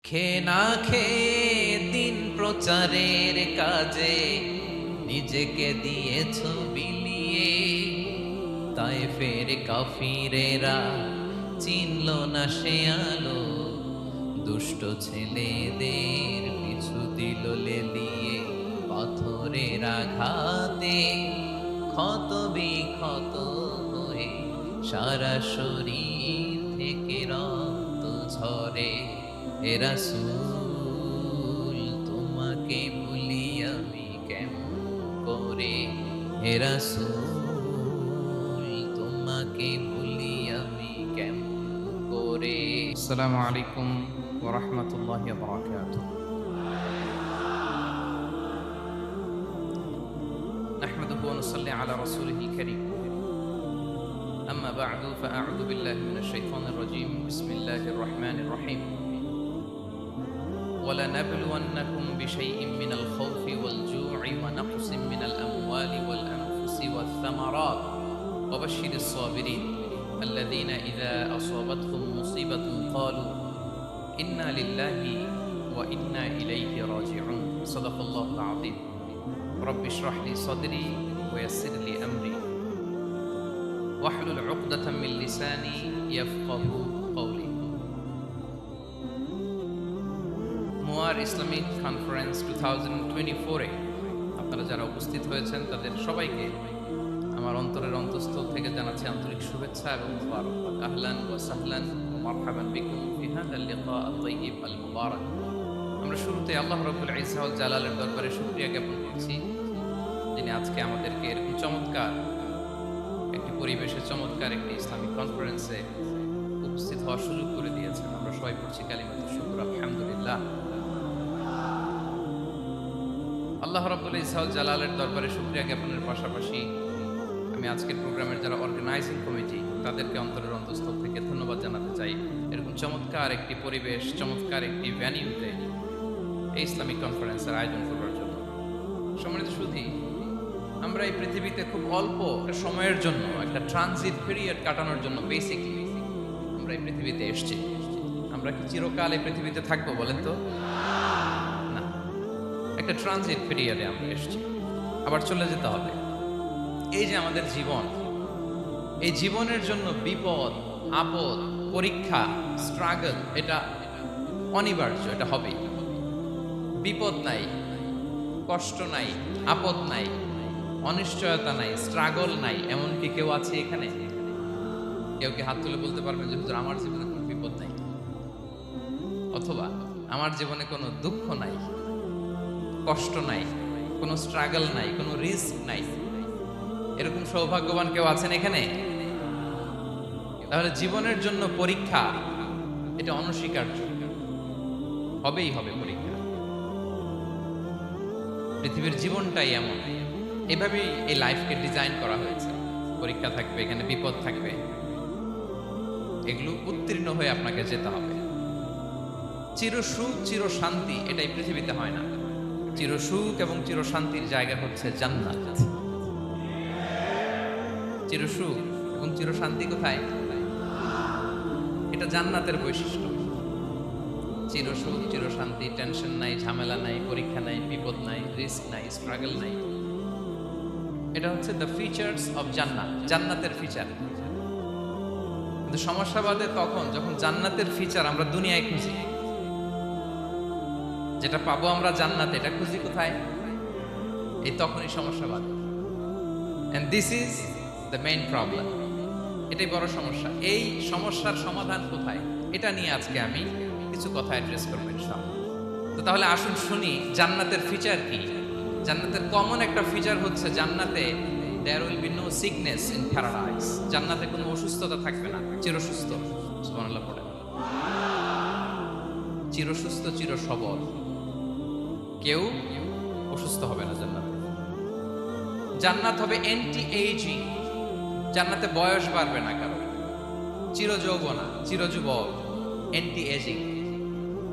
খেয়ে না খেয়ে দিন প্রচারের কাজে নিজেকে দিয়েছ বিলিয়ে, তাই ফের কাফিরেরা চিনল না সে আলো, দুষ্ট ছেলেদের পিছু দিল লেলিয়ে, পাথরের আঘাতে ক্ষত বিক্ষত হয়ে সারা শরীর থেকে রক্ত ঝরে। হে রাসূল তোমাকে ভুলি আমি কেমন করে, হে রাসূল তোমাকে ভুলি আমি কেমন করে। আসসালামু আলাইকুম ওয়া রাহমাতুল্লাহি ওয়া বারাকাতুহু। নাহমাদুহু ওয়া নুসাল্লি আলা রাসূলিহিল কারীম। আম্মা বা'দু ফাআউযু বিল্লাহি মিনাশ শাইতানির রাজীম। বিসমিল্লাহির রাহমানির রাহিম। وَلَنَبْلُوَنَّكُمْ بِشَيْءٍ مِّنَ الْخَوْفِ وَالْجُوعِ وَنَقْصٍ مِّنَ الْأَمْوَالِ وَالْأَنفُسِ وَالثَّمَرَاتِ وَبَشِّرِ الصَّابِرِينَ الَّذِينَ إِذَا أَصَابَتْهُم مُّصِيبَةٌ قَالُوا إِنَّا لِلَّهِ وَإِنَّا إِلَيْهِ رَاجِعُونَ صدق الله العظيم رب اشرح لي صدري ويسر لي أمري واحلل عقدة من لساني يفقه قولي। মুয়ার ইসলামিক কনফারেন্স 2024-এ আপনারা যারা উপস্থিত হয়েছেন তাদের সবাইকে আমার অন্তরের অন্তঃস্থল থেকে জানাচ্ছি আন্তরিক শুভেচ্ছা এবং মুবারকবাদ। আহলান ওয়া সাহলান ওয়া মারহাবান বিকুম ফি হাযাল লিকা আত-তাইয়্যিব আল মুবারাক। আমরা শুরুতে আল্লাহ রাব্বুল ইজ্জা ওয়াল জালালের দরবারে শুকরিয়া জ্ঞাপন করছি, যিনি আজকে আমাদেরকে এরকম চমৎকার একটি পরিবেশে চমৎকার একটি ইসলামিক কনফারেন্সে উপস্থিত হওয়ার সুযোগ করে দিয়েছেন। আমরা সবাই পড়ছি কালিমাতুশ শুকর আলহামদুলিল্লাহ। আল্লাহ রাব্বুল ইজ্জা ওয়াল জালালের দরবারে শুকরিয়া জ্ঞাপনের পাশাপাশি আমি আজকের প্রোগ্রামের যারা অর্গানাইজিং কমিটি তাদেরকে অন্তরের অন্তঃস্থল থেকে ধন্যবাদ জানাতে চাই, এরকম চমৎকার একটি পরিবেশ, চমৎকার একটি ভ্যানিউতে এই ইসলামিক কনফারেন্সের আয়োজন করার জন্য। সম্মানিত সুধী, আমরা এই পৃথিবীতে খুব অল্প একটা সময়ের জন্য, একটা ট্রানজিট পিরিয়ড কাটানোর জন্য বেসিকলি আমরা এই পৃথিবীতে এসেছি। আমরা কি চিরকাল এই পৃথিবীতে থাকবো বলেন তো? না, একটা ট্রানজিট পিরিয়ডে আমরা এসেছি, আবার চলে যেতে হবে। এই যে আমাদের জীবন, এই জীবনের জন্য বিপদ, আপদ, পরীক্ষা, স্ট্রাগল এটা অনিবার্য, এটা হবেই। বিপদ নাই, কষ্ট নাই, আপদ নাই, অনিশ্চয়তা নাই, স্ট্রাগল নাই, এমনকি কেউ আছে এখানে? কেউ কি হাত তুলে বলতে পারবেন যে হুজুর আমার জীবনে কোনো বিপদ নাই, অথবা আমার জীবনে কোনো দুঃখ নাই, কষ্ট নাই, কোনো স্ট্রাগল নাই, কোনো রিস্ক নাই? এরকম সৌভাগ্যবান কেউ আছেন এখানে? তাহলে জীবনের জন্য পরীক্ষা এটা অনস্বীকার্য, হবেই হবে পরীক্ষা। পৃথিবীর জীবনটাই এমন, এভাবেই এই লাইফকে ডিজাইন করা হয়েছে। পরীক্ষা থাকবে, এখানে বিপদ থাকবে, এগুলো উত্তীর্ণ হয়ে আপনাকে যেতে হবে। চিরসুখ চিরশান্তি এটাই পৃথিবীতে হয় না। চিরসুখ এবং চিরশান্তির জায়গা হচ্ছে জান্নাত। চিরসুখ এবং চিরশান্তি কোথায়? এটা জান্নাতের বৈশিষ্ট্য। চিরসুখ চিরশান্তি, টেনশন নাই, ঝামেলা নাই, পরীক্ষা নাই, বিপদ নাই, রিস্ক নাই, স্ট্রাগল নাই। এটা হচ্ছে দ্য ফিচার্স অফ জান্নাত, জান্নাতের ফিচার। কিন্তু সমস্যা বাদে তখন যখন জান্নাতের ফিচার আমরা দুনিয়ায় খুঁজি, যেটা পাবো আমরা জান্নাতে, এটা খুঁজি কোথায়? এই তখনই সমস্যা বাদে। And this is the main problem. এটাই বড় সমস্যা। এই সমস্যার সমাধান কোথায়, এটা নিয়ে আজকে আমি কিছু কথা অ্যাড্রেস করবো ইনশাআল্লাহ। তো তাহলে আসুন শুনি জান্নাতের ফিচার কি। জান্নাতের কমন একটা ফিচার হচ্ছে জান্নাতে there will be no sickness in paradise. জান্নাতে কোনো অসুস্থতা থাকবে না, চিরসুস্থ। সুবহানাল্লাহ পড়ে, চিরসুস্থ, চিরসবল, কেউ অসুস্থ হবে না জান্নাতে। জান্নাত হবে অ্যান্টি এজিং, জান্নাতে বয়স বাড়বে না কারো, চিরযৌবনা, চিরযুবক, অ্যান্টি এজিং।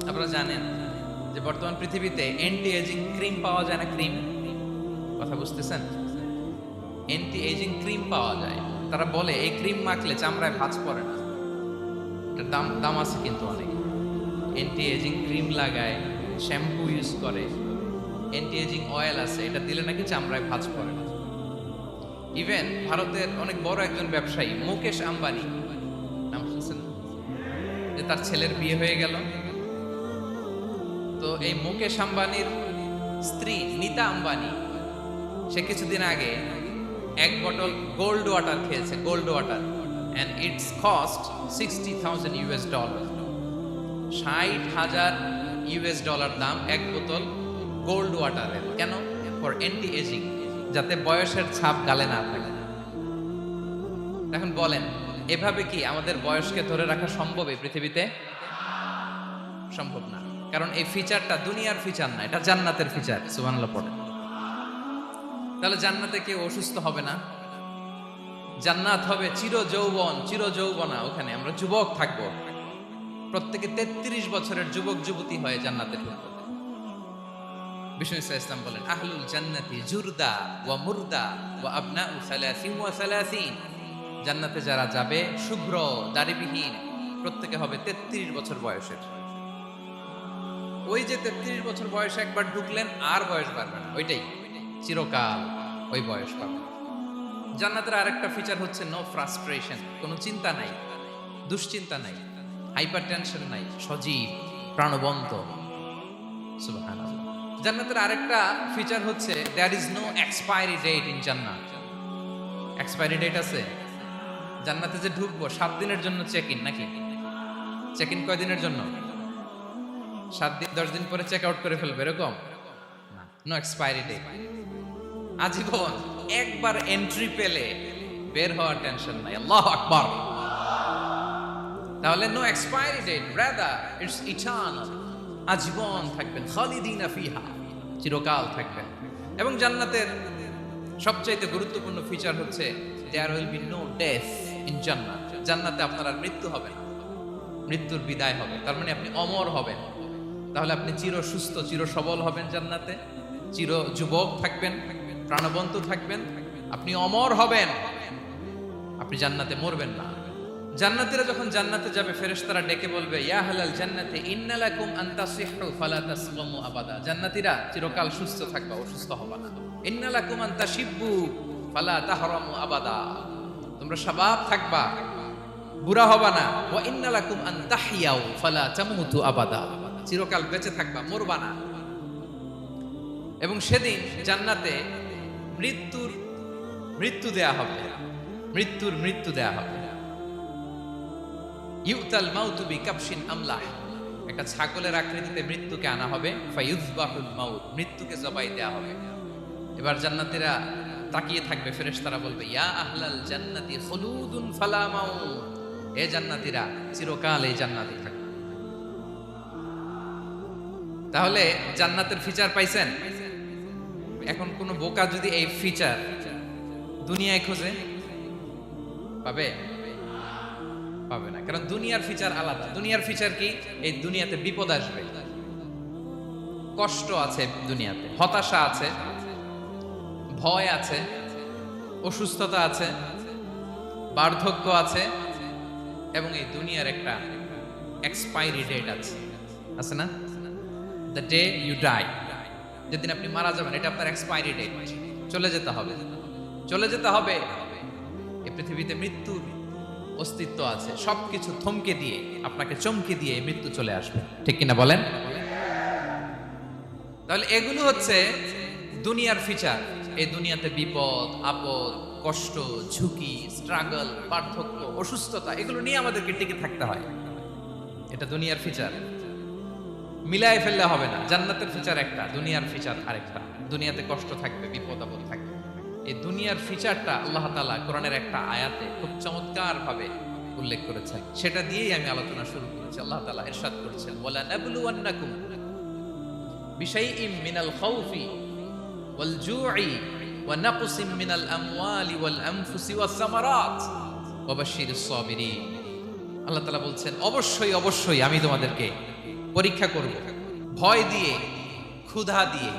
আপনারা জানেন যে বর্তমান পৃথিবীতে অ্যান্টি এজিং ক্রিম পাওয়া যায় না? ক্রিম, কথা বুঝতেছেন? অ্যান্টি এজিং ক্রিম পাওয়া যায়। তারা বলে এই ক্রিম মাখলে চামড়ায় ভাঁজ পড়ে না। এটার দাম আছে কিন্তু অনেক। অ্যান্টি এজিং ক্রিম লাগায়, শ্যাম্পু ইউজ করে, অ্যান্টি এজিং অয়েল আছে, এটা দিলে নাকি চামড়ায় ভাঁজ পড়ে না। ইভেন ভারতের অনেক বড় একজন ব্যবসায়ী মুকেশ আম্বানি, নাম শুনছেন, যে তার ছেলের বিয়ে হয়ে গেল, তো এই মুকেশ আম্বানির স্ত্রী নীতা আম্বানি, সে কিছুদিন আগে এক বটল গোল্ড ওয়াটার খেয়েছে, gold water, and it's cost $60,000 $60,000 দাম এক বোতল গোল্ড ওয়াটারের। কেন? ফর অ্যান্টি এজিং, যাতে বয়সের ছাপ গালে না থাকে। এখন বলেন, এভাবে কি আমাদের বয়সকে ধরে রাখা সম্ভব এই পৃথিবীতে? সম্ভব না, কারণ এই ফিচারটা দুনিয়ার ফিচার না, এটা জান্নাতের ফিচার। সুবহানাল্লাহ পড়ে। তাহলে জান্নাতে কেউ অসুস্থ হবে না, জান্নাত হবে চির যৌবন, চির যৌবনা, ওখানে আমরা যুবক থাকবো, প্রত্যেকে 33 বছরের যুবক যুবতী হয়ে জান্নাতে ঢুকবো। বিষ্ণু ইসলাম বলেন, আহলুল জান্নাতি জুরদা ওয়া মুরদা ওয়া আবনাউ 30 ওয়া 30। জান্নাতে যারা যাবে শুভ্র দাড়িবিহীন, প্রত্যেকে হবে 33 বছর বয়সের। ওই যে 33 বছর বয়সে একবার ঢুকলেন, আর বয়স বাড়বে না, ওইটাই চিরকাল ওই বয়স পাবে। জান্নাতের আরেকটা ফিচার হচ্ছে নো ফ্রাস্ট্রেশন, কোনো চিন্তা নাই, দুশ্চিন্তা নাই, হাইপার টেনশন নাই, সজীব প্রাণবন্ত। সুবহানাল্লাহ। জান্নাতের আরেকটা ফিচার হচ্ছে there is no expiry date in জান্নাত। এক্সপায়ারি ডেট আছে? জান্নাতে যে ঢুকবো 7 দিনের জন্য চেক ইন, নাকি চেক ইন কয় দিনের জন্য? 7 দিন 10 দিন পরে চেক আউট করে ফেলবে, এরকম না, নো এক্সপায়ারি ডেট, আজীবন। একবার এন্ট্রি পেলে বের হওয়ার টেনশন নাই। আল্লাহু আকবার। তাহলে no expiry date, rather it's eternal, আজীবন থাকবেন, খালিদিনা ফিহা, চিরকাল থাকবেন। এবং জান্নাতের সবচাইতে গুরুত্বপূর্ণ ফিচার হচ্ছে there will be no death in জান্নাত। জান্নাতে আপনার আর মৃত্যু হবে না, মৃত্যুর বিদায় হবে, তার মানে আপনি অমর হবেন। তাহলে আপনি চির সুস্থ, চির সবল হবেন জান্নাতে, চির যুবক থাকবেন, প্রাণবন্ত থাকবেন, আপনি অমর হবেন, আপনি জান্নাতে মরবেন না। জান্নাতীরা যখন জান্নাতে যাবে, ফেরেশতারা ডেকে বলবে, ইয়া আহলাল জান্নাতি ইন্না লাকুম আন তাসিহু ফালা তাসলামু আবাদা। জান্নাতীরা চিরকাল সুস্থ থাকবা, অসুস্থ হবা না। ইন্না লাকুম আন তাশিব্বু ফালা তাহরামু আবাদা, তোমরা শাবাব থাকবা, বুড়া হবা না। ওয়া ইন্না লাকুম আন তাহইয়াউ ফালা তামুতু আবাদা, চিরকাল বেঁচে থাকবা, মরবা না। এবং সেদিন জান্নাতে মৃত্যু দেয়া হবে, মৃত্যু দেয়া হবে। ইউতাল মাউতু বিকাবশিন আমলাহ, একটা ছাগলের আকৃতিতে মৃত্যুকে আনা হবে। ফায়ুযবাহুল মাউত, মৃত্যুকে জবাই দেয়া হবে। এবার জান্নাতীরা তাকিয়ে থাকবে, ফেরেশতারা বলবে, ইয়া আহলাল জান্নাতি খুলুদুন ফালা মাউত, এ জান্নাতীরা চিরকাল এই জান্নাতে থাকবে। তাহলে জান্নাতের ফিচার পাইছেন? এখন কোন বোকা যদি এই ফিচার দুনিয়ায় খোঁজে, পাবে? পাবে না, কারণ দুনিয়ার ফিচার আলাদা। দুনিয়ার ফিচার কি? এই দুনিয়াতে বিপদ আসবে, কষ্ট আছে দুনিয়াতে, হতাশা আছে, ভয় আছে, অসুস্থতা আছে, বার্ধক্য আছে, এবং এই দুনিয়ার একটা এক্সপায়ারি ডেট আছে না? দ্য ডে ইউ ডাই, যেদিন আপনি মারা যাবেন, এটা আপনার এক্সপায়ারি ডেট, চলে যেতে হবে, চলে যেতে হবে। এই পৃথিবীতে মৃত্যুর অস্তিত্ব আছে, সবকিছু থমকে দিয়ে, আপনাকে চমকে দিয়ে মৃত্যু চলে আসবে, ঠিক কিনা বলেন? তাহলে এগুলো হচ্ছে দুনিয়ার ফিচার। এই দুনিয়াতে বিপদ আপদ, কষ্ট, ঝুঁকি, স্ট্রাগল, পার্থক্য, অসুস্থতা, এগুলো নিয়ে আমাদেরকে টিকে থাকতে হয়। এটা দুনিয়ার ফিচার, মিলায় ফেললে হবে না। জান্নাতের ফিচার একটা, দুনিয়ার ফিচার আরেকটা। দুনিয়াতে কষ্ট থাকবে, বিপদ আপদ থাকবে। এই দুনিয়ার ফিচারটা আল্লাহ তাআলা কোরআনের একটা আয়াতে খুব চমৎকার ভাবে উল্লেখ করেছেন, সেটা দিয়েই আমি আলোচনা শুরু করেছি। আল্লাহ তাআলা ইরশাদ করেছেন, ওয়ালা নাবলুওয়ান্নাকুম বিশাইইম মিনাল খাউফি ওয়াল জু'i ওয়া নাকসিম মিনাল আমওয়ালি ওয়াল আনফুসি ওয়াস সামারাত ওয়া বাশশিরিস সাবিরিন। আল্লাহ তাআলা বলছেন, অবশ্যই অবশ্যই আমি তোমাদেরকে পরীক্ষা করব, ভয় দিয়ে, ক্ষুধা দিয়ে,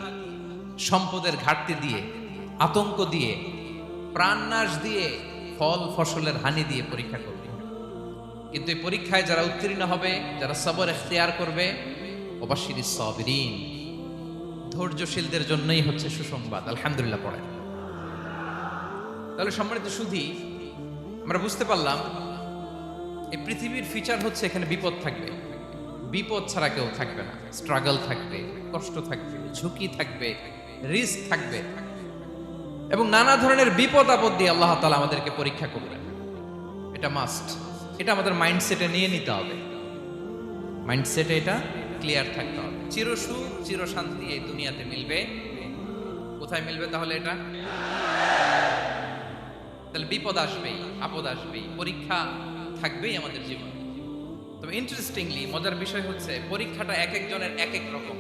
সম্পদের ঘাটতি দিয়ে, আতঙ্ক দিয়ে, প্রাণনাশ দিয়ে, ফল ফসলের হানি দিয়ে পরীক্ষা করবে। কিন্তু এই পরীক্ষায় যারা উত্তীর্ণ হবে, যারা সবর ইখতিয়ার করবে, ওয়াবাশশিরিস সাবিরিন, ধৈর্যশীলদের জন্যই হচ্ছে সুসংবাদ। আলহামদুলিল্লাহ পড়েন। তাহলে সম্মানিত সুধী, আমরা বুঝতে পারলাম এই পৃথিবীর ফিচার হচ্ছে এখানে বিপদ থাকবে, বিপদ ছাড়া কেউ থাকবে না। স্ট্রাগল থাকবে, কষ্ট থাকবে, ঝুঁকি থাকবে, রিস্ক থাকবে, এবং নানা ধরনের বিপদ আপদ দিয়ে আল্লাহ তাআলা আমাদেরকে পরীক্ষা করবেন। এটা মাস্ট, এটা আমাদের মাইন্ডসেটে নিয়ে নিতে হবে। মাইন্ডসেটে এটা ক্লিয়ার থাকতে হবে। চিরসুখ চিরশান্তি এই দুনিয়াতে মিলবে, কোথায় মিলবে তাহলে এটা? তাহলে বিপদ আসবেই, আপদ আসবেই, পরীক্ষা থাকবেই আমাদের জীবনে। তবে ইন্টারেস্টিংলি মজার বিষয় হচ্ছে পরীক্ষাটা এক একজনের এক এক রকম।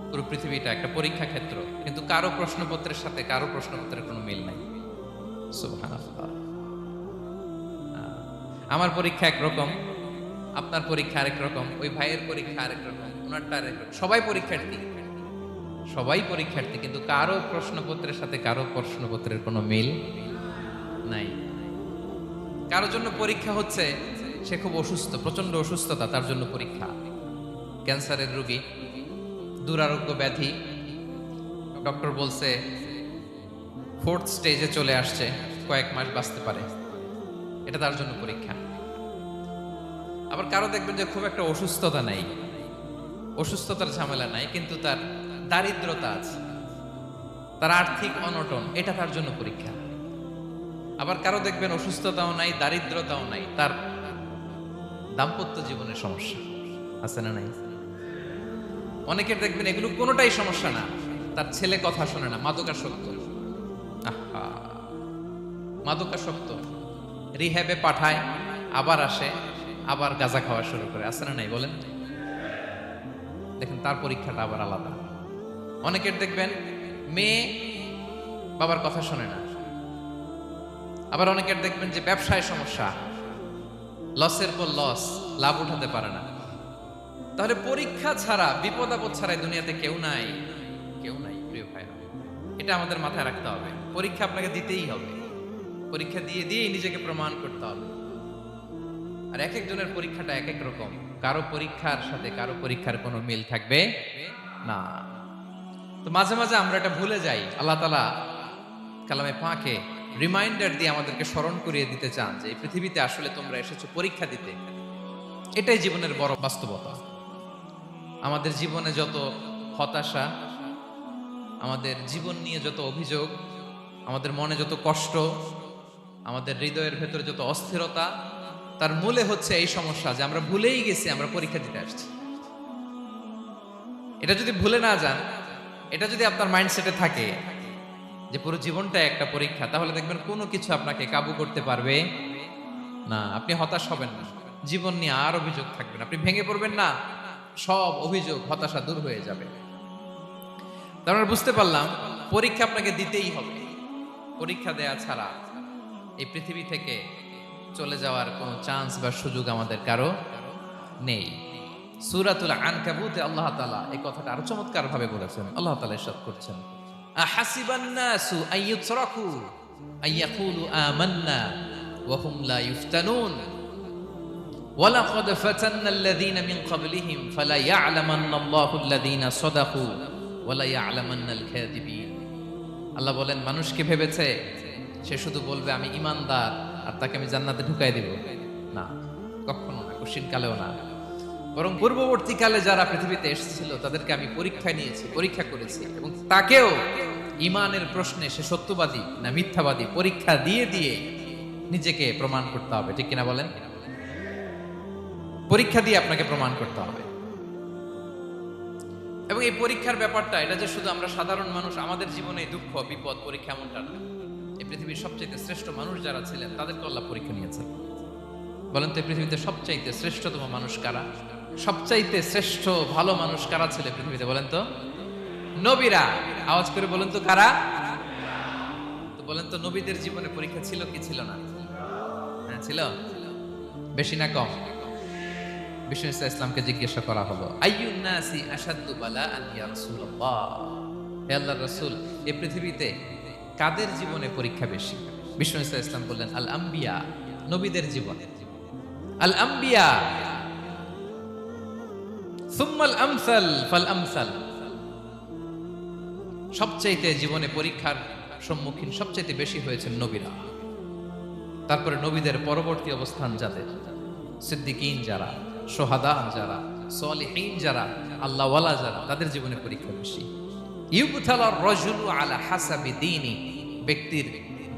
পুরো পৃথিবীটা একটা পরীক্ষা ক্ষেত্র, কিন্তু কারো প্রশ্নপত্রের সাথে কারো প্রশ্নপত্রের কোনো মিল নাই। সুবহানাল্লাহ। আমার পরীক্ষা একরকম, আপনার পরীক্ষা আরেক রকম, ওই ভাইয়ের পরীক্ষা আরেক রকম, ওনারটা আরেক রকম। সবাই পরীক্ষার্থী, সবাই পরীক্ষার্থী, কিন্তু কারো প্রশ্নপত্রের সাথে কারো প্রশ্নপত্রের কোনো মিল নাই। কারোর জন্য পরীক্ষা হচ্ছে সে খুব অসুস্থ, প্রচন্ড অসুস্থতা, তার জন্য পরীক্ষা। ক্যান্সারের রোগী, দুরারোগ্য ব্যাধি, ডক্টর বলছে 4th স্টেজে চলে আসছে, কয়েক মাস বাঁচতে পারে, এটা তার জন্য পরীক্ষা। আবার কারো দেখবেন যে খুব একটা অসুস্থতা নাই, অসুস্থতার ঝামেলা নাই, কিন্তু তার দারিদ্রতা আছে, তার আর্থিক অনটন, এটা তার জন্য পরীক্ষা। আবার কারো দেখবেন অসুস্থতাও নাই, দারিদ্রতাও নাই, তার দাম্পত্য জীবনের সমস্যা আছে না নাই? অনেকের দেখবেন এগুলো কোনোটাই সমস্যা না, তার ছেলে কথা শোনে না, মাদকাসক্ত। আহা, মাদকাসক্ত, রিহ্যাবে পাঠায়, আবার আসে, আবার গাঁজা খাওয়া শুরু করে, আছে না নাই বলেন? দেখেন তার পরীক্ষাটা আবার আলাদা। অনেকের দেখবেন মেয়ে বাবার কথা শোনে না। আবার অনেকের দেখবেন যে ব্যবসায় সমস্যা, লসের পর লস, লাভ উঠাতে পারে না। তাহলে পরীক্ষা ছাড়া, বিপদ আপদ ছাড়া দুনিয়াতে কেউ নাই, কেউ নাই প্রিয় ভাইরা। এটা আমাদের মাথায় রাখতে হবে। পরীক্ষা আপনাকে দিতেই হবে, পরীক্ষা দিয়ে দিয়েই নিজেকে প্রমাণ করতে হবে। আর এক একজনের পরীক্ষাটা এক এক রকম, কারো পরীক্ষার সাথে কারো পরীক্ষার কোনো মিল থাকবে না। তো মাঝে মাঝে আমরা এটা ভুলে যাই। আল্লাহ তাআলা কালামে পাকে রিমাইন্ডার দিয়ে আমাদেরকে স্মরণ করিয়ে দিতে চান যে এই পৃথিবীতে আসলে তোমরা এসেছো পরীক্ষা দিতে। এটাই জীবনের বড় বাস্তবতা। আমাদের জীবনে যত হতাশা, আমাদের জীবন নিয়ে যত অভিযোগ, আমাদের মনে যত কষ্ট, আমাদের হৃদয়ের ভেতরে যত অস্থিরতা, তার মূলে হচ্ছে এই সমস্যা যে আমরা ভুলেই গেছি আমরা পরীক্ষা দিতে আসছি। এটা যদি ভুলে না যান, এটা যদি আপনার মাইন্ডসেটে থাকে যে পুরো জীবনটা একটা পরীক্ষা, তাহলে দেখবেন কোনো কিছু আপনাকে কাবু করতে পারবে না। আপনি হতাশ হবেন না, জীবন নিয়ে আর অভিযোগ থাকবে না, আপনি ভেঙে পড়বেন না, সব অভিযোগ হতাশা দূর হয়ে যাবে। তার মানে বুঝতে পারলাম পরীক্ষা আপনাকে দিতেই হবে। পরীক্ষা দেয়া ছাড়া এই পৃথিবী থেকে চলে যাওয়ার কোনো চান্স বা সুযোগ আমাদের কারো নেই। সূরাতুল আনকাবুতে আল্লাহ তাআলা এই কথাটা আরো চমৎকার ভাবে বলেছেন। আল্লাহ তাআলা ইরশাদ করছেন, আহাসিবান নাসু আইয়ুতরাকু আইয়াকুলু আমান্না ওয়া হুম লা ইফতানুন ওয়ালাকাদ ফাতান্নাল্লাযীনা মিন ক্বাবলিহিম ফালা ইয়া'লামান্নাল্লাহুল্লাযীনা সাদাকু ওয়ালা ইয়া'লামান্নাল কাযিবিন। আল্লাহ বলেন, মানুষ কি ভেবেছে সে শুধু বলবে আমি ঈমানদার আর তাকে আমি জান্নাতে ঢুকাই দেব? না, কখনো না, কঠিন কালেও না। বরং পূর্ববর্তীকালে যারা পৃথিবীতে এসেছিল তাদেরকে আমি পরীক্ষায় নিয়েছি, পরীক্ষা করেছি, এবং তাকেও ঈমানের প্রশ্নে সে সত্যবাদী না মিথ্যাবাদী পরীক্ষা দিয়ে দিয়ে নিজেকে প্রমাণ করতে হবে। ঠিক কিনা বলেন? পরীক্ষা দিয়ে আপনাকে প্রমাণ করতে হবে। এবং এই পরীক্ষার ব্যাপারটা, এটা যে শুধু আমরা সাধারণ মানুষ আমাদের জীবনে দুঃখ বিপদ পরীক্ষা এমনটা না। এই পৃথিবীর সবচাইতে শ্রেষ্ঠ মানুষ যারা ছিলেন তাদেরকে আল্লাহ পরীক্ষা নিয়েছেন। বলেন তো এই পৃথিবীতে সবচাইতে শ্রেষ্ঠতম মানুষ কারা? সবচাইতে শ্রেষ্ঠ ভালো মানুষ কারা ছিল পৃথিবীতে? বলেন তো নবীরা। আওয়াজ করে বলেন তো কারা? তো বলেন তো নবীদের জীবনে পরীক্ষা ছিল কি ছিল না? হ্যাঁ ছিল, বেশি না কম? বিষ্ণু ইসলামকে জিজ্ঞাসা করা হলো, আইয়ুন নাসি আশাদ্দু বালাআন ইয়া রাসূলুল্লাহ, হে আল্লাহর রাসূল এই পৃথিবীতে কাদের জীবনে পরীক্ষা বেশি? বিষ্ণু ইসলাম বললেন, আল আম্বিয়া, নবীদের জীবনে। আল আম্বিয়া সুম্মাল আমসাল ফাল আমসাল। সবচাইতে জীবনে পরীক্ষার সম্মুখীন সবচাইতে বেশি হয়েছেন নবীরা, তারপরে নবীদের পরবর্তী অবস্থান যাদের, সিদ্দিকিন যারা, সোহাদা যারা, সলিহিন যারা, আল্লাহওয়ালা যারা, তাদের জীবনে পরীক্ষা বেশি। ইউবতালার রাজুলু আলা হাসাবি দীনি, ব্যক্তির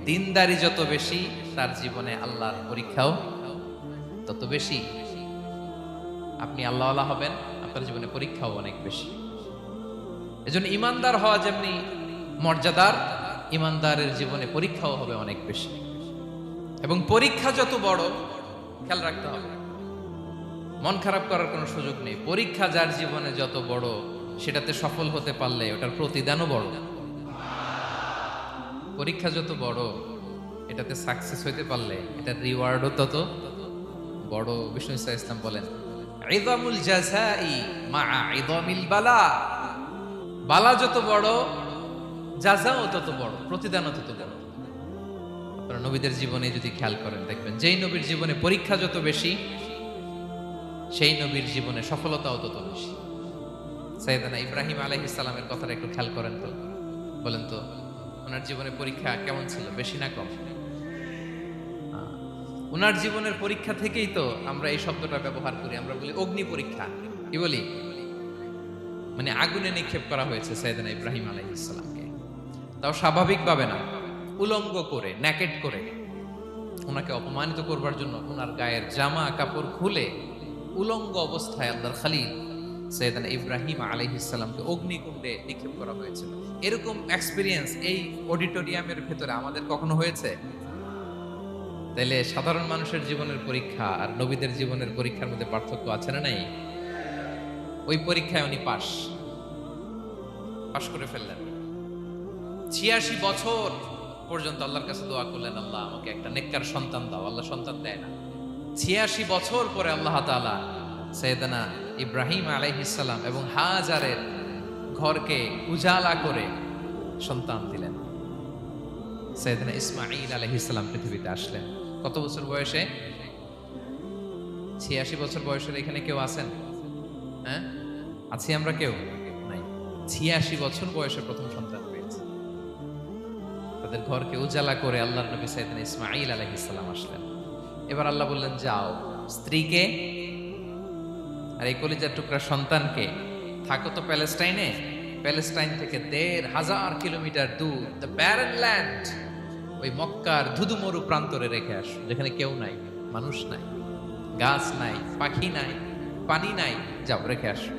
দিনদারি যত বেশি তার জীবনে আল্লাহর পরীক্ষাও তত বেশি। আপনি আল্লাহওয়ালা হবেন, আপনার জীবনে পরীক্ষাও অনেক বেশি। এজন্য ইমানদার হওয়া যেমনি মর্যাদার, ইমানদারের জীবনে পরীক্ষাও হবে অনেক বেশি। এবং পরীক্ষা যত বড়, খেয়াল রাখতে হবে, মন খারাপ করার কোনো সুযোগ নেই। পরীক্ষা যার জীবনে যত বড়, সেটাতে সফল হতে পারলে ওটার প্রতিদানও বড়। পরীক্ষা যত বড়, এটাতে সাকসেস হইতে পারলে এটার রিওয়ার্ডও তত বড়। বিষ্ণু ইসলাম বলেন, ইযামুল জাযাই মাআ ইযামিল বালা। বালা যত বড়, জাযাও তত বড়, প্রতিদানও তত বড়। আপনারা নবীদের জীবনে যদি খেয়াল করেন, দেখবেন যেই নবীর জীবনে পরীক্ষা যত বেশি, সেই নবীর জীবনে সফলতাও তত বেশি। সাইয়েদনা ইব্রাহিম আলাইহিস সালামের কথাটা একটু খেয়াল করেন তো, বলেন তো ওনার জীবনে পরীক্ষা কেমন ছিল, বেশি না কম? ওনার জীবনের পরীক্ষা থেকেই তো আমরা এই শব্দটা ব্যবহার করি, আমরা বলি অগ্নি পরীক্ষা। কি বলি? মানে আগুনে নিক্ষেপ করা হয়েছে সাইয়েদনা ইব্রাহিম আলাইহিস সালামকে, তাও স্বাভাবিকভাবে না, উলঙ্গ করে, ন্যাকেড করে ওনাকে অপমানিত করবার জন্য ওনার গায়ের জামা কাপড় খুলে উলঙ্গ অবস্থায় আল্লাহর খলিল সাইয়েদনা ইব্রাহিম আলাইহিস সালামকে অগ্নিকুণ্ডে নিক্ষেপ করা হয়েছিল। এরকম এক্সপেরিয়েন্স এই অডিটোরিয়ামের ভেতরে আমাদের কখনো হয়েছে? তাইলে সাধারণ মানুষের জীবনের পরীক্ষা আর নবীদের জীবনের পরীক্ষার মধ্যে পার্থক্য আছে না নাই? ওই পরীক্ষায় উনি পাশ করে ফেললেন। ৮৬ বছর পর্যন্ত আল্লাহর কাছে দোয়া করলেন, আল্লাহ আমাকে একটা নেককার সন্তান দাও। আল্লাহ সন্তান দেয় না। ৮৬ বছর পরে আল্লাহ তাআলা সাইয়েদনা ইব্রাহিম আলাইহিস সালাম এবং হাজারের ঘরকে উজালা করে সন্তান দিলেন। সাইয়েদনা ইসমাঈল আলাইহিস সালাম পৃথিবীতে আসলেন কত বছর বয়সে? ৮৬ বছর বয়সের এখানে কেউ আছেন? হ্যাঁ, আছি আমরা? কেউ নাই। ৮৬ বছর বয়সে প্রথম সন্তান পেয়েছে। তাদের ঘরকে উজালা করে আল্লাহর নবী সাইয়েদনা ইসমাঈল আলাইহিস সালাম আসলেন। এবার আল্লাহ বললেন, যাও স্ত্রীকে আর এই কলিজার টুকরা সন্তানকে, থাকো তো প্যালেস্টাইনে, প্যালেস্টাইন থেকে ১৫০০ কিলোমিটার দূর, দ্য ব্যারেন ল্যান্ড, ওই মক্কার ধুধুমরু প্রান্তরে রেখে আসো, যেখানে কেউ নাই, মানুষ নাই, গাছ নাই, পাখি নাই, পানি নাই, যাও রেখে আসো।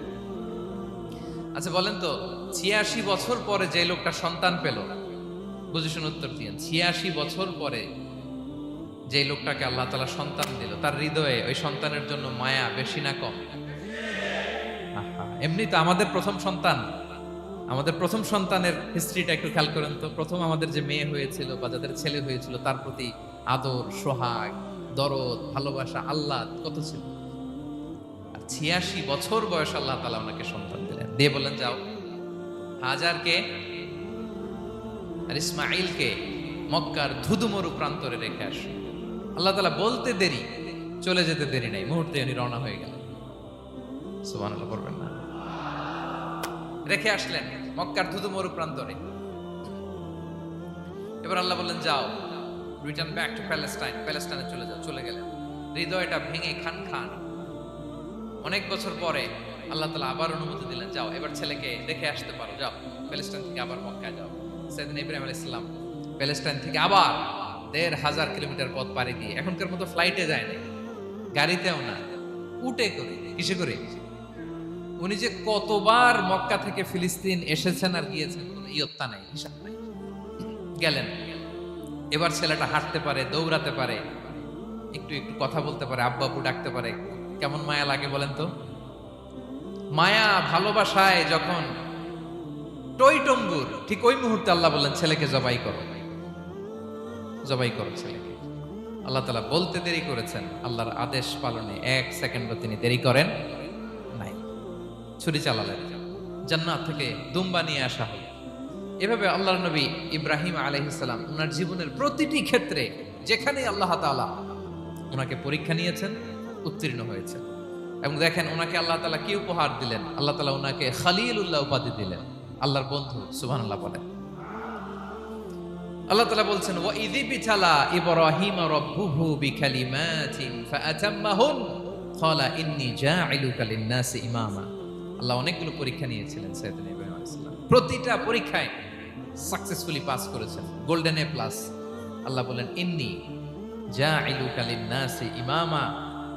আচ্ছা বলেন তো, ৮৬ বছর পরে যে লোকটা সন্তান পেল, বুঝে শুনে উত্তর দিয়েন, ৮৬ বছর পরে যে লোকটাকে আল্লাহ তাআলা সন্তান দিল, তার হৃদয়ে ওই সন্তানের জন্য মায়া বেশি না কম? এমনি তো আমাদের প্রথম সন্তানের হিস্ট্রিটা একটু খেয়াল করেন তো। প্রথম আমাদের যে মেয়ে হয়েছিল বা যাদের ছেলে হয়েছিল, তার প্রতি আদর, সোহাগ, দরদ, ভালোবাসা, আহ্লাদ কত ছিল। আর ৮৬ বছর বয়স আল্লাহ তাআলা ওনাকে সন্তান দিলেন, দিয়ে বললেন, যাও হাজারকে আর ইসমাঈলকে মক্কার ধুধুমরু প্রান্তরে রেখে আসো। আল্লাহ তাআলা বলতে দেরি, চলে যেতে দেরি নাই, মুহূর্তে উনি রওনা হয়ে গেলেন। সুবহানাল্লাহ করবেন না? রেখে আসলেন মক্কার ধুধুমরু প্রান্তরে। এবার আল্লাহ বললেন, যাও রিটার্ন ব্যাক টু প্যালেস্টাইন, প্যালেস্টাইনে চলে যাও। চলে গেলেন, হৃদয়টা ভেঙে খান খান। অনেক বছর পরে আল্লাহ তাআলা আবার অনুমতি দিলেন, যাও এবার ছেলেকে দেখে আসতে পারো, যাও প্যালেস্টাইন থেকে আবার মক্কায় যাও। সাইয়েদনা ইব্রাহিম আলাইহিস সালাম প্যালেস্টাইন থেকে আবার ১৫০০ কিলোমিটার পথ পাড়ি দিয়ে, এখনকার মতো ফ্লাইটে যায় না, গাড়িতেও না, উটে করে। কিসে করে? উনি যে কতবার মক্কা থেকে ফিলিস্তিন এসেছেন আর গিয়েছেন, কোনো ইয়ত্তা নাই, হিসাব নাই। গেলেন, এবার ছেলেটা হাঁটতে পারে, দৌড়াতে পারে, একটু একটু কথা বলতে পারে, আব্বু আব্বু ডাকতে পারে। কেমন মায়া লাগে বলেন তো? মায়া ভালোবাসায় যখন টইটম্বুর, ঠিক ওই মুহূর্তে আল্লাহ বললেন, ছেলেকে জবাই করো, জবাই করো ছেলেকে। আল্লাহ তাআলা বলতে দেরি করেছেন, আল্লাহর আদেশ পালনে ১ সেকেন্ডও তিনি দেরি করেন নাই। ছুরি চালালেন, জান্নাত থেকে দুম্বা নিয়ে আসা হলো। এভাবে আল্লাহর নবী ইব্রাহিম আলাইহিস সালাম ওনার জীবনের প্রতিটি ক্ষেত্রে যেখানে আল্লাহ তাআলা ওনাকে পরীক্ষা নিয়েছেন, উত্তীর্ণ হয়েছেন। এবং দেখেন ওনাকে আল্লাহ তাআলা কি উপহার দিলেন, আল্লাহ তাআলা ওনাকে খলিলুল্লাহ উপাধি দিলেন, আল্লাহর বন্ধু। সুবহানাল্লাহ বলেন। আল্লাহ তাআলা বলছেন ওয়া ইযি বিতালা ইব্রাহিম রাব্বুহু বিকালিমাতিন ফাআতাম্মাহুন ক্বালা ইন্নী জাঈলুকা লিন-নাসি ইমামা। আল্লাহ অনেকগুলো পরীক্ষা নিয়েছিলেন সাইয়েদনা ইব্রাহিম আলাইহিস সালাম, প্রতিটা পরীক্ষায় সাকসেসফুলি পাস করেছেন, গোল্ডেন এ প্লাস। আল্লাহ বলেন ইন্নী জাঈলুকা লিন-নাসি ইমামা,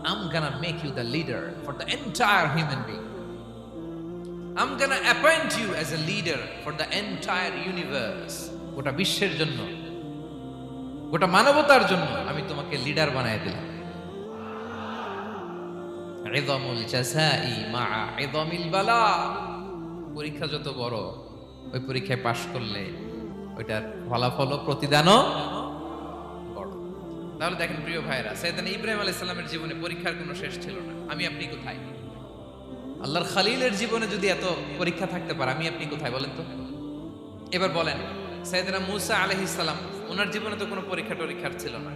I'm gonna make you the leader for the entire human being. I'm gonna appoint you as a leader for the entire universe. গোটা বিশ্বের জন্য, গোটা মানবতার জন্য আমি তোমাকে লিডার বানায় দিলাম। ইযমুল জাযাই মা ইযমিল বালা। পরীক্ষা যত বড়, ওই পরীক্ষায় পাশ করলে ওইটার ফলাফল প্রতিদানও বড়। তাহলে দেখেন প্রিয় ভাইরা, সাইয়েদনা ইব্রাহিম আলাইহিস সালামের জীবনে পরীক্ষার কোনো শেষ ছিল না। আমি আপনি কোথায়? আল্লাহর খলিলের জীবনে যদি এত পরীক্ষা থাকতে পারে, আমি আপনি কোথায় বলেন তো? এবার বলেন, সাইয়েদনা মূসা আলাইহিস সালাম, ওনার জীবনে তো কোনো পরীক্ষা টরীক্ষার ছিল না।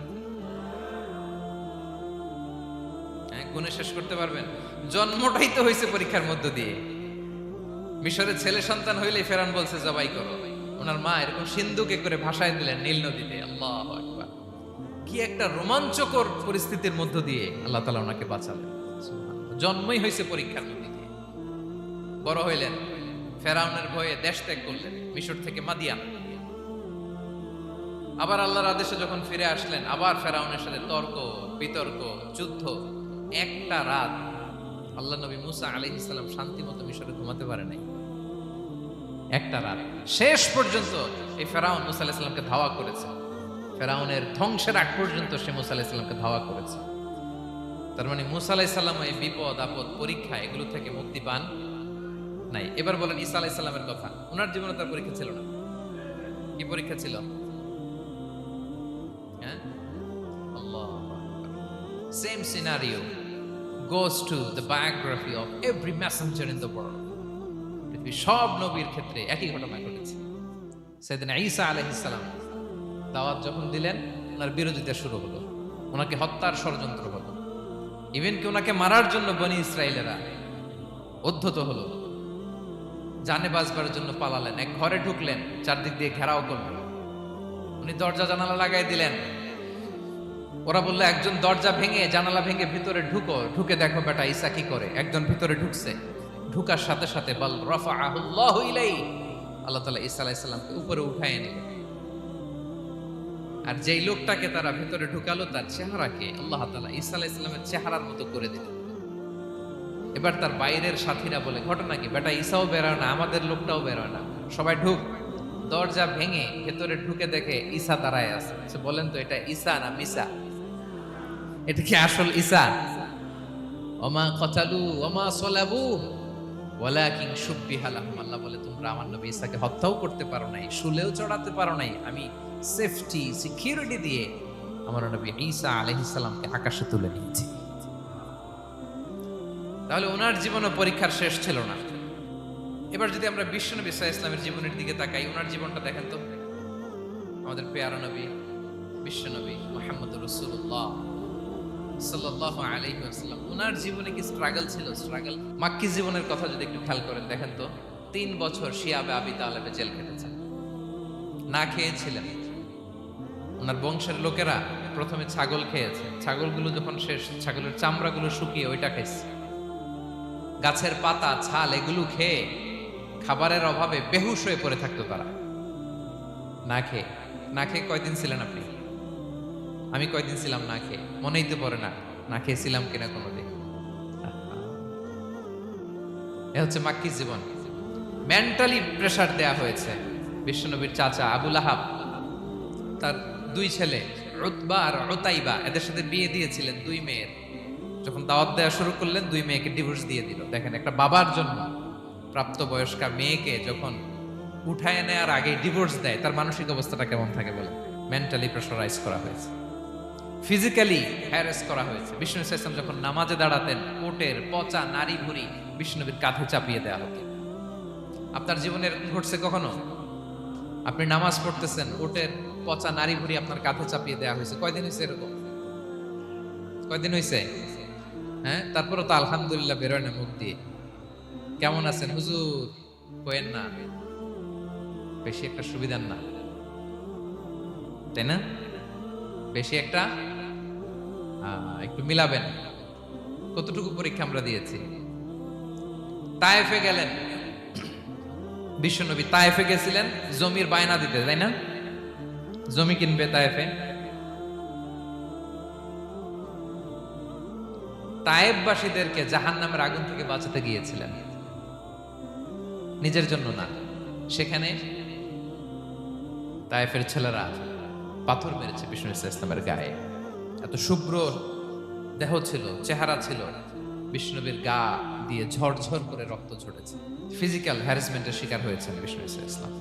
গুণে শেষ করতে পারবেন? জন্মটাই তো হয়েছে পরীক্ষার মধ্য দিয়ে। মিশরের ছেলে সন্তান হইলেই ফেরাউন বলছে জবাই করো। ওনার মা এরকম সিন্ধুকে করে ভাসায় দিলেন নীল নদীতে। আল্লাহু আকবার! কি একটা রোমাঞ্চকর পরিস্থিতির মধ্য দিয়ে আল্লাহ তাআলা ওনাকে বাঁচালেন। সুবহানাল্লাহ। জন্মই হয়েছে পরীক্ষার মধ্য দিয়ে। বড় হইলেন, ফেরাউনের ভয়ে দেশ ত্যাগ করলেন, মিশর থেকে মাদিয়ান। আবার আল্লাহর আদেশে যখন ফিরে আসলেন, আবার ফেরাউনের সাথে তর্ক বিতর্ক, যুদ্ধ। একটা রাত আল্লাহ নবী মূসা আলাইহিস সালাম শান্তি মতো মিশরে ঘুমাতে পারে নাই। একটা রাত শেষ পর্যন্ত এই ফেরাউন মূসা আলাইহিস সালামকে ধাওয়া করেছে। ফেরাউনের ধ্বংসের আগ পর্যন্ত সে মূসা আলাইহিস সালামকে ধাওয়া করেছে। তার মানে মূসা আলাইহিস সালাম এই বিপদ আপদ পরীক্ষা এগুলো থেকে মুক্তি পান নাই। এবার বলেন ঈসা আলাইহিস সালামের কথা। ওনার জীবনে তার পরীক্ষা ছিল না। কি পরীক্ষা ছিল? হ্যাঁ, আল্লাহু আকবার। Same scenario goes to the biography of every messenger in the world. পৃথিবীর সব নবীর ক্ষেত্রে একই ঘটনা ঘটেছে। সাইয়েদনা ঈসা আলাইহিস সালাম দাওয়াত যখন দিলেন, ওনার বিরোধিতা শুরু হলো, ওনাকে হত্যার ষড়যন্ত্র হলো, ইভেন কি ওনাকে মারার জন্য বনি ইসরায়েলেরা উদ্ধত হলো, জানে বাঁচবার জন্য পালালেন। এক ঘরে ঢুকলেন, চারদিক দিয়ে ঘেরাও করলেন, উনি দরজা জানালা লাগাই দিলেন। ওরা বললো একজন দরজা ভেঙে জানালা ভেঙে ভিতরে ঢুকো, ঢুকে দেখো বেটা ঈসা কি করে। একজন ভিতরে ঢুকছে, ঢুকার সাথে সাথে বল রাফাআহুল্লাহু ইলাইহি, আল্লাহ তাআলা ঈসা আলাইহিস সালামকে উপরে উঠায় নিলেন। আর যেই লোকটাকে তারা ভিতরে ঢুকালো, তার চেহারাকে আল্লাহ তাআলা ঈসা আলাইহিস সালামের চেহারার মতো করে দিলেন। এবার তার বাইরের সাথীরা বলে ঘটনা কি, বেটা ঈসাও বেরোয় না, আমাদের লোকটাও বেরোয় না, সবাই ঢুক। দরজা ভেঙে ভেতরে ঢুকে দেখে ঈসা দাঁড়ায় আছে। বলেন তো এটা ঈসা না মিসা? এটা কি আসল ঈসা? ওমা কতালু ওমা সলাবু ওয়ালাকিন শুব্বিহা লাহুম। আল্লাহ বলে তোমরা আমার নবী ঈসাকে হত্যাও করতে পারো নাই, শুলেও চড়াতে পারো নাই, আমি সেফটি সিকিউরিটি দিয়ে আমার নবী ঈসা আলাইহিস সালামকে আকাশে তুলে নিয়েছি। তাহলে ওনার জীবনে পরীক্ষার শেষ ছিল না। এবার যদি আমরা বিশ্বনবী সাল্লাল্লাহু আলাইহি ওয়াসাল্লামের জীবনের দিকে তাকাই, ওনার জীবনটা দেখেন তো। আমাদের পেয়ারা নবী বিশ্বনবী মুহাম্মদুর রাসূলুল্লাহ সাল্লাল্লাহু আলাইহি ওয়াসাল্লাম, ওনার জীবনে কি স্ট্রাগল ছিল? স্ট্রাগল। মাক্কি জীবনের কথা যদি একটু খেয়াল করেন, দেখেন তো 3 বছর শিয়াবে আবি তালেবে জেল কেটেছেন, না খেয়েছিলেন। ওনার বংশের লোকেরা প্রথমে ছাগল খেয়েছে, ছাগলগুলো যখন শেষ, ছাগলের চামড়াগুলো শুকিয়ে ওইটা খাইছে। গাছের পাতা ছাল এগুলো খেয়ে খাবারের অভাবে বেহুশ হয়ে পড়ে থাকতো তারা। না খেয়ে না খেয়ে কয়দিন ছিলেন আপনি? আমি কয়দিন ছিলাম না খেয়ে? মনেই তো পড়ে না, না খেয়েছিলাম কিনা কোনোদিন। এ হচ্ছে মাক্কি জীবন। মেন্টালি প্রেসার দেয়া হয়েছে। বিশ্বনবীর চাচা আবু লাহাব, তার 2 ছেলে উতবা আর উতাইবা, এদের সাথে বিয়ে দিয়েছিলেন 2 মেয়ের। যখন দাওয়াত দেওয়া শুরু করলেন, 2 মেয়েকে ডিভোর্স দিয়ে দিল। দেখেন, একটা বাবার জন্য প্রাপ্তবয়স্কা মেয়েকে যখন উঠায় নেওয়ার আগে ডিভোর্স দেয়, তার মানসিক অবস্থাটা কেমন থাকে বলে? মেন্টালি প্রেসারাইজ করা হয়েছে, ফিজিক্যালি হ্যারাস করা হয়েছে। বিষ্ণু ইসলাম যখন নামাজে দাঁড়াতেন, কোটের পচা নারী ভুঁড়ি বিষ্ণুনবীর কাঁধে চাপিয়ে দেওয়া হতো। আপনার জীবনে এরকম ঘটছে কখনো? আপনি নামাজ পড়তেছেন, কোটের পচা নারী ভুঁড়ি আপনার কাঁধে চাপিয়ে দেওয়া হয়েছে। কয়দিন হয়েছে এরকম? কয়দিন হয়েছে? হ্যাঁ, তারপরে তো আলহামদুলিল্লাহ বেরোয় না মুখ দিয়ে। কেমন আছেন হুজুর? কোয়েন না, বেশি একটা সুবিধার না, তাই না? বেশি একটা একটু মিলাবেন। কতটুকু পরীক্ষা আমরা দিয়েছি। তায়েফে গেলেন বিশ্বনবী, তায়েফে গেছিলেন জমির বায়না দিতে, তাই না? জমি কিনবে তায়েফে। তায়েফবাসীদেরকে জাহান্নামের আগুন থেকে বাঁচাতে গিয়েছিলেন, নিজের জন্য না। সেখানে তায়েফের ছেলেরা পাথর মেরেছে বিষ্ণু ইসলামের গায়ে। এত শুভ্র দেহ ছিল, চেহারা ছিল, বিষ্ণুনবীর গা দিয়ে ঝরঝর করে রক্ত ঝরেছে। ফিজিক্যাল হ্যারাসমেন্টের শিকার হয়েছেন বিষ্ণু ইসলাম।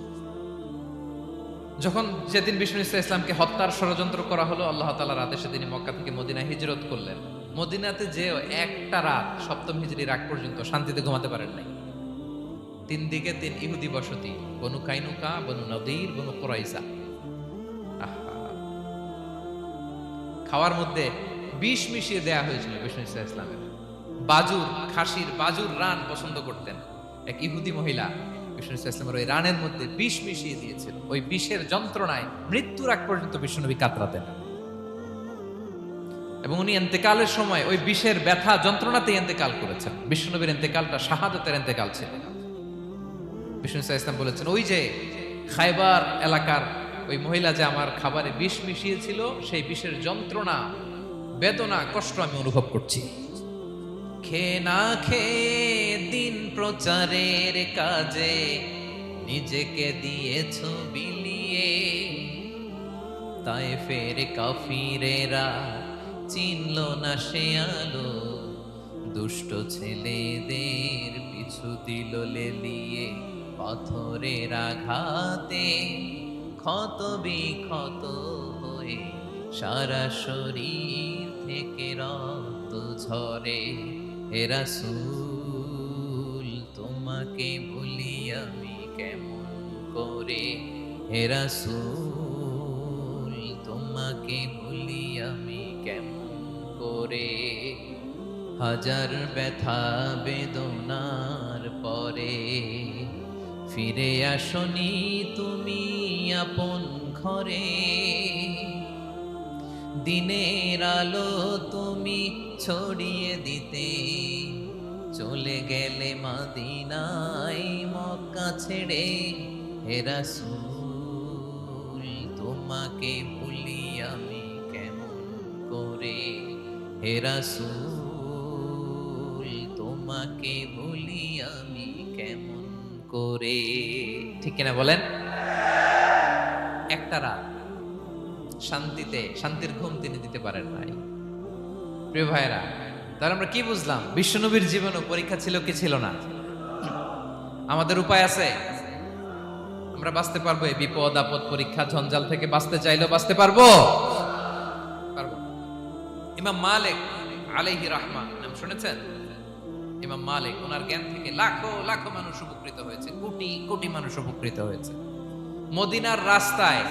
যখন যেদিন বিষ্ণু ইসলামকে হত্যার ষড়যন্ত্র করা হলো, আল্লাহ তাআলার আদেশে তিনি মক্কা থেকে মদিনায় হিজরত করলেন। মদিনাতে যে একটা রাত, সপ্তম হিজরির আগ পর্যন্ত শান্তিতে ঘুমাতে পারেন নাই। 3 দিকে 3 ইহুদি বসতি, বনু কাইনুকা, বনু নদীর, বনু কুরাইজা। খাওয়ার মধ্যে বিষ মিশিয়ে দেয়া হয়েছিল বিষ্ণু ইসলামের। বাজুর, খাসির বাজুর রান পছন্দ করতেন। এক ইহুদি মহিলা বিষ্ণু ইসলামের ওই রানের মধ্যে বিষ মিশিয়ে দিয়েছিল। ওই বিষের যন্ত্রণায় মৃত্যুর আগ পর্যন্ত বিষ্ণুনবী কাতরাতেন, এবং উনি ইন্তেকালের সময় ওই বিষের ব্যথা যন্ত্রণাতে ইন্তেকাল করেছেন। বিষ্ণুনবীর ইন্তেকালটা শাহাদাতের ইন্তেকাল ছিল। বিষ্ণু ইসলাম বলেছেন, ওই যে খায়বার এলাকার ওই মহিলা যে আমার খাবারে বিষ মিশিয়েছিল, সেই বিষের যন্ত্রণা, বেদনা, কষ্ট আমি অনুভব করছি। খেয়ে না খেয়ে দিন প্রচারের কাজে নিজেকে দিয়েছ বিলিয়ে। তায়েফের কাফিরেরা চিনল না সে আলো, দুষ্ট ছেলেদের পিছু দিল লেলিয়ে। পাথরের আঘাতে ক্ষত বিক্ষত হয়ে সারা শরীর থেকে রক্ত ঝরে। হে রাসূল তোমাকে ভুলি আমি কেমন করে। হে রাসূল তোমাকে ভুলি আমি কেমন করে। হাজার ব্যথা বেদনার পরে ফিরে আসনি তুমি আপন ঘরে। দিনের আলো তুমি ছড়িয়ে দিতে চলে গেলে মদিনায় মক্কা ছেড়ে। হে রাসূল তোমাকে ভুলি আমি কেমন করে। হে রাসূল তোমাকে ভুলি আমি কেমন করে। ঠিক কিনা বলেন? একটা রাত শান্তিতে, শান্তির ঘুম তিনি দিতে পারেন নাই। প্রিয় ভাইরা, তাহলে আমরা কি বুঝলাম? বিশ্বনবীর জীবনও পরীক্ষা ছিল কি ছিল না? আমাদের উপায় আছে? আমরা বাঁচতে পারবো এই বিপদ আপদ, পরীক্ষা, ঝঞ্ঝাল থেকে বাঁচতে চাইলেও বাঁচতে পারবো? পারবো। ইমাম মালিক আলাইহি রাহমা নাম শুনেছেন? ইমাম মালিক, ওনার জ্ঞান থেকে লাখো লাখো মানুষ উপকৃত হয়েছে, কোটি কোটি মানুষ উপকৃত হয়েছে। মদিনার রাস্তায়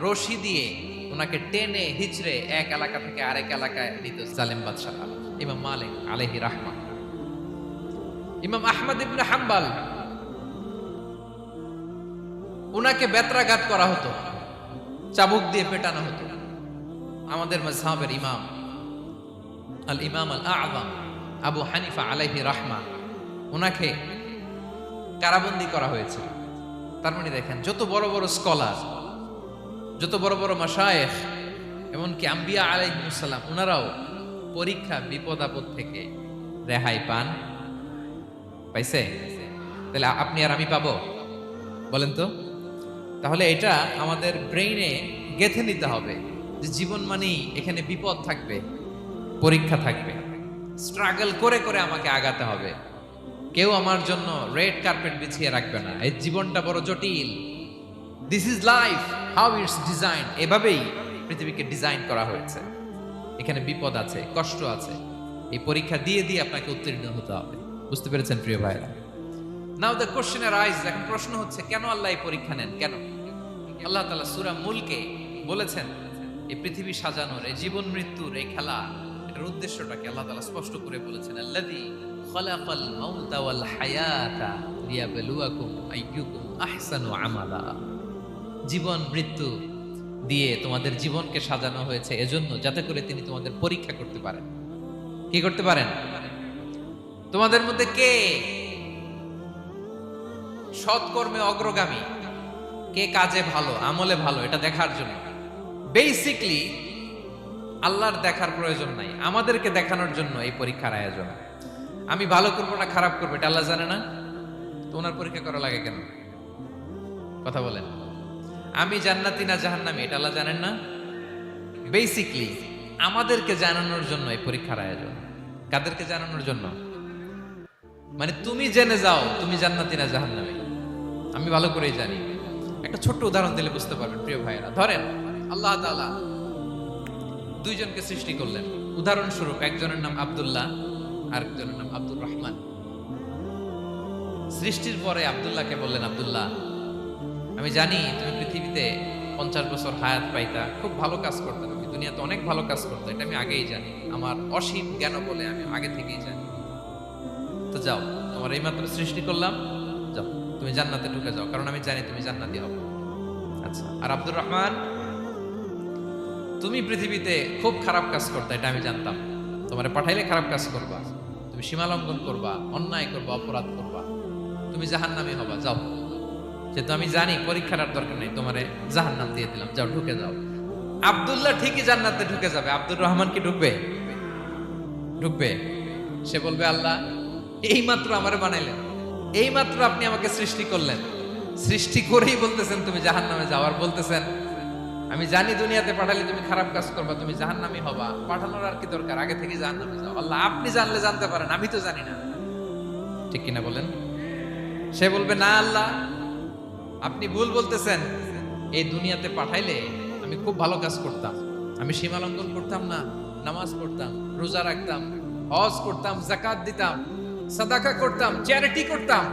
রশি দিয়ে ওনাকে টেনে হিচড়ে এক এলাকা থেকে আরেক এলাকায় দিত জালেম বাদশাহ ইমাম মালিক আলাইহি রাহমা। ইমাম আহমদ ইবনে হাম্বল, ওনাকে বেত্রাঘাত করা হতো, চাবুক দিয়ে পেটানো হতো। আমাদের মাযহাবের ইমাম আল ইমাম আল আযম আবু হানিফা আলাইহি রাহমা, ওনাকে কারাবন্দী করা হয়েছিল। তার মানে দেখেন, যত বড় বড় স্কলার, যত বড় বড় মাশায়েখ, এমনকি আম্বিয়া আলাইহিস সালাম, ওনারাও পরীক্ষা, বিপদ আপদ থেকে রেহাই পান। পাইছে? তাহলে আপনি আর আমি পাবো? বলেন তো। তাহলে এটা আমাদের ব্রেইনে গেঁথে নিতে হবে যে জীবন মানেই এখানে বিপদ থাকবে, পরীক্ষা থাকবে, স্ট্রাগল করে করে আমাকে আগাতে হবে। কেউ আমার জন্য রেড কার্পেট বিছিয়ে রাখবে না। এই জীবনটা বড় জটিল। This is life, how it's design. এভাবেই পৃথিবীকে ডিজাইন করা হয়েছে। এখানে বিপদ আছে, কষ্ট আছে। এই পরীক্ষা দিয়ে দিয়ে আপনাকে উত্তীর্ণ হতে হবে। বুঝতে পেরেছেন প্রিয় ভাইরা? নাও দ্য কোশ্চেন আরাইজ, এখন প্রশ্ন হচ্ছে, কেন আল্লাহ এই পরীক্ষা নেন? কেন? আল্লাহ তাআলা সূরা মুলকে বলেছেন, এই পৃথিবী সাজানোর, এই জীবন মৃত্যুর এই খেলা, এটা এটার উদ্দেশ্যটাকে আল্লাহ তাআলা স্পষ্ট করে বলেছেন, আল্লাযী খালাকাল মাউতা ওয়াল হায়াতা লিয়াবলুয়াকুম আইয়ুকুম আহসানু আমালা। জীবন মৃত্যু দিয়ে তোমাদের জীবনকে সাজানো হয়েছে এজন্য, যাতে করে তিনি তোমাদের পরীক্ষা করতে পারেন। কি করতে পারেন? তোমাদের মধ্যে কে সৎকর্মে অগ্রগামী, কে কাজে ভালো, আমলে ভালো, এটা দেখার জন্য। বেসিকলি আল্লাহর দেখার প্রয়োজন নাই, আমাদেরকে দেখানোর জন্য এই পরীক্ষার আয়োজন। আমি ভালো করবো না খারাপ করবো এটা আল্লাহ জানে না, তো ওনার পরীক্ষা করা লাগে কেন? কথা বলেন। আমি জান্নাতি না জাহান্নামী এটা আল্লাহ জানেন না? বেসিকলি আমাদেরকে জানানোর জন্য এই পরীক্ষার আয়োজন। কাদেরকে জানানোর জন্য? মানে তুমি জেনে যাও তুমি জান্নাতি না জাহান্নামী। আমি ভালো করেই জানি। একটা ছোট্ট উদাহরণ দিলে বুঝতে পারবেন প্রিয় ভাইয়েরা। ধরেন আল্লাহ তাআলা দুইজনকে সৃষ্টি করলেন। উদাহরণস্বরূপ একজনের নাম আব্দুল্লাহ আর একজনের নাম আব্দুর রহমান। সৃষ্টির পরে আব্দুল্লাহকে বললেন, আব্দুল্লাহ আমি জানি তুমি পৃথিবীতে 50 বছর হায়াত পাইতা, খুব ভালো কাজ করতে, তুমি দুনিয়াতে অনেক ভালো কাজ করতে, এটা আমি আগেই জানি, আমার অসীম জ্ঞান বলে আমি আগে থেকেই জানি। তো যাও, তোমার এইমাত্র সৃষ্টি করলাম, যাও তুমি জান্নাতে ঢুকে যাও, কারণ আমি জানি তুমি জান্নাতি হবে। আচ্ছা, আর আব্দুর রহমান তুমি পৃথিবীতে খুব খারাপ কাজ করতে, এটা আমি জানতাম, তোমার পাঠাইলে খারাপ কাজ করবা, তুমি সীমালঙ্ঘন করবা, অন্যায় করবা, অপরাধ করবা, তুমি জাহান্নামী হবা, যাও। যেহেতু আমি জানি পরীক্ষার আর দরকার নেই, তোমারে জাহান্নাম দিয়ে দিলাম, যাও ঢুকে যাও। আব্দুল্লাহ ঠিকই জান্নাতে ঢুকে যাবে, আব্দুর রহমান কি ঢুকবে? ঢুকবে। সে বলবে, আল্লাহ এইমাত্র আমারে বানাইলেন, এইমাত্র আপনি আমাকে সৃষ্টি করলেন, সৃষ্টি করেই বলতেছেন তুমি জাহান্নামে যাও, আর বলতেছেন আমি জানি দুনিয়াতে পাঠালে তুমি খারাপ কাজ করবা, তুমি জাহান্নামী হবা, পাঠানোর আর কি দরকার, আগে থেকে জাহান্নামে যাও। আল্লাহ আপনি জানলে জানতে পারেন, আমি তো জানি না। ঠিক কিনা বলেন? সে বলবে, না আল্লাহ আপনি ভুল বলতেছেন, এই দুনিয়াতে পাঠাইলে আমি খুব ভালো কাজ করতাম, আমি সীমা লঙ্ঘন করতাম না, নামাজ পড়তাম, রোজা রাখতাম, হজ করতাম, যাকাত দিতাম, সাদাকা করতাম, চ্যারিটি করতাম,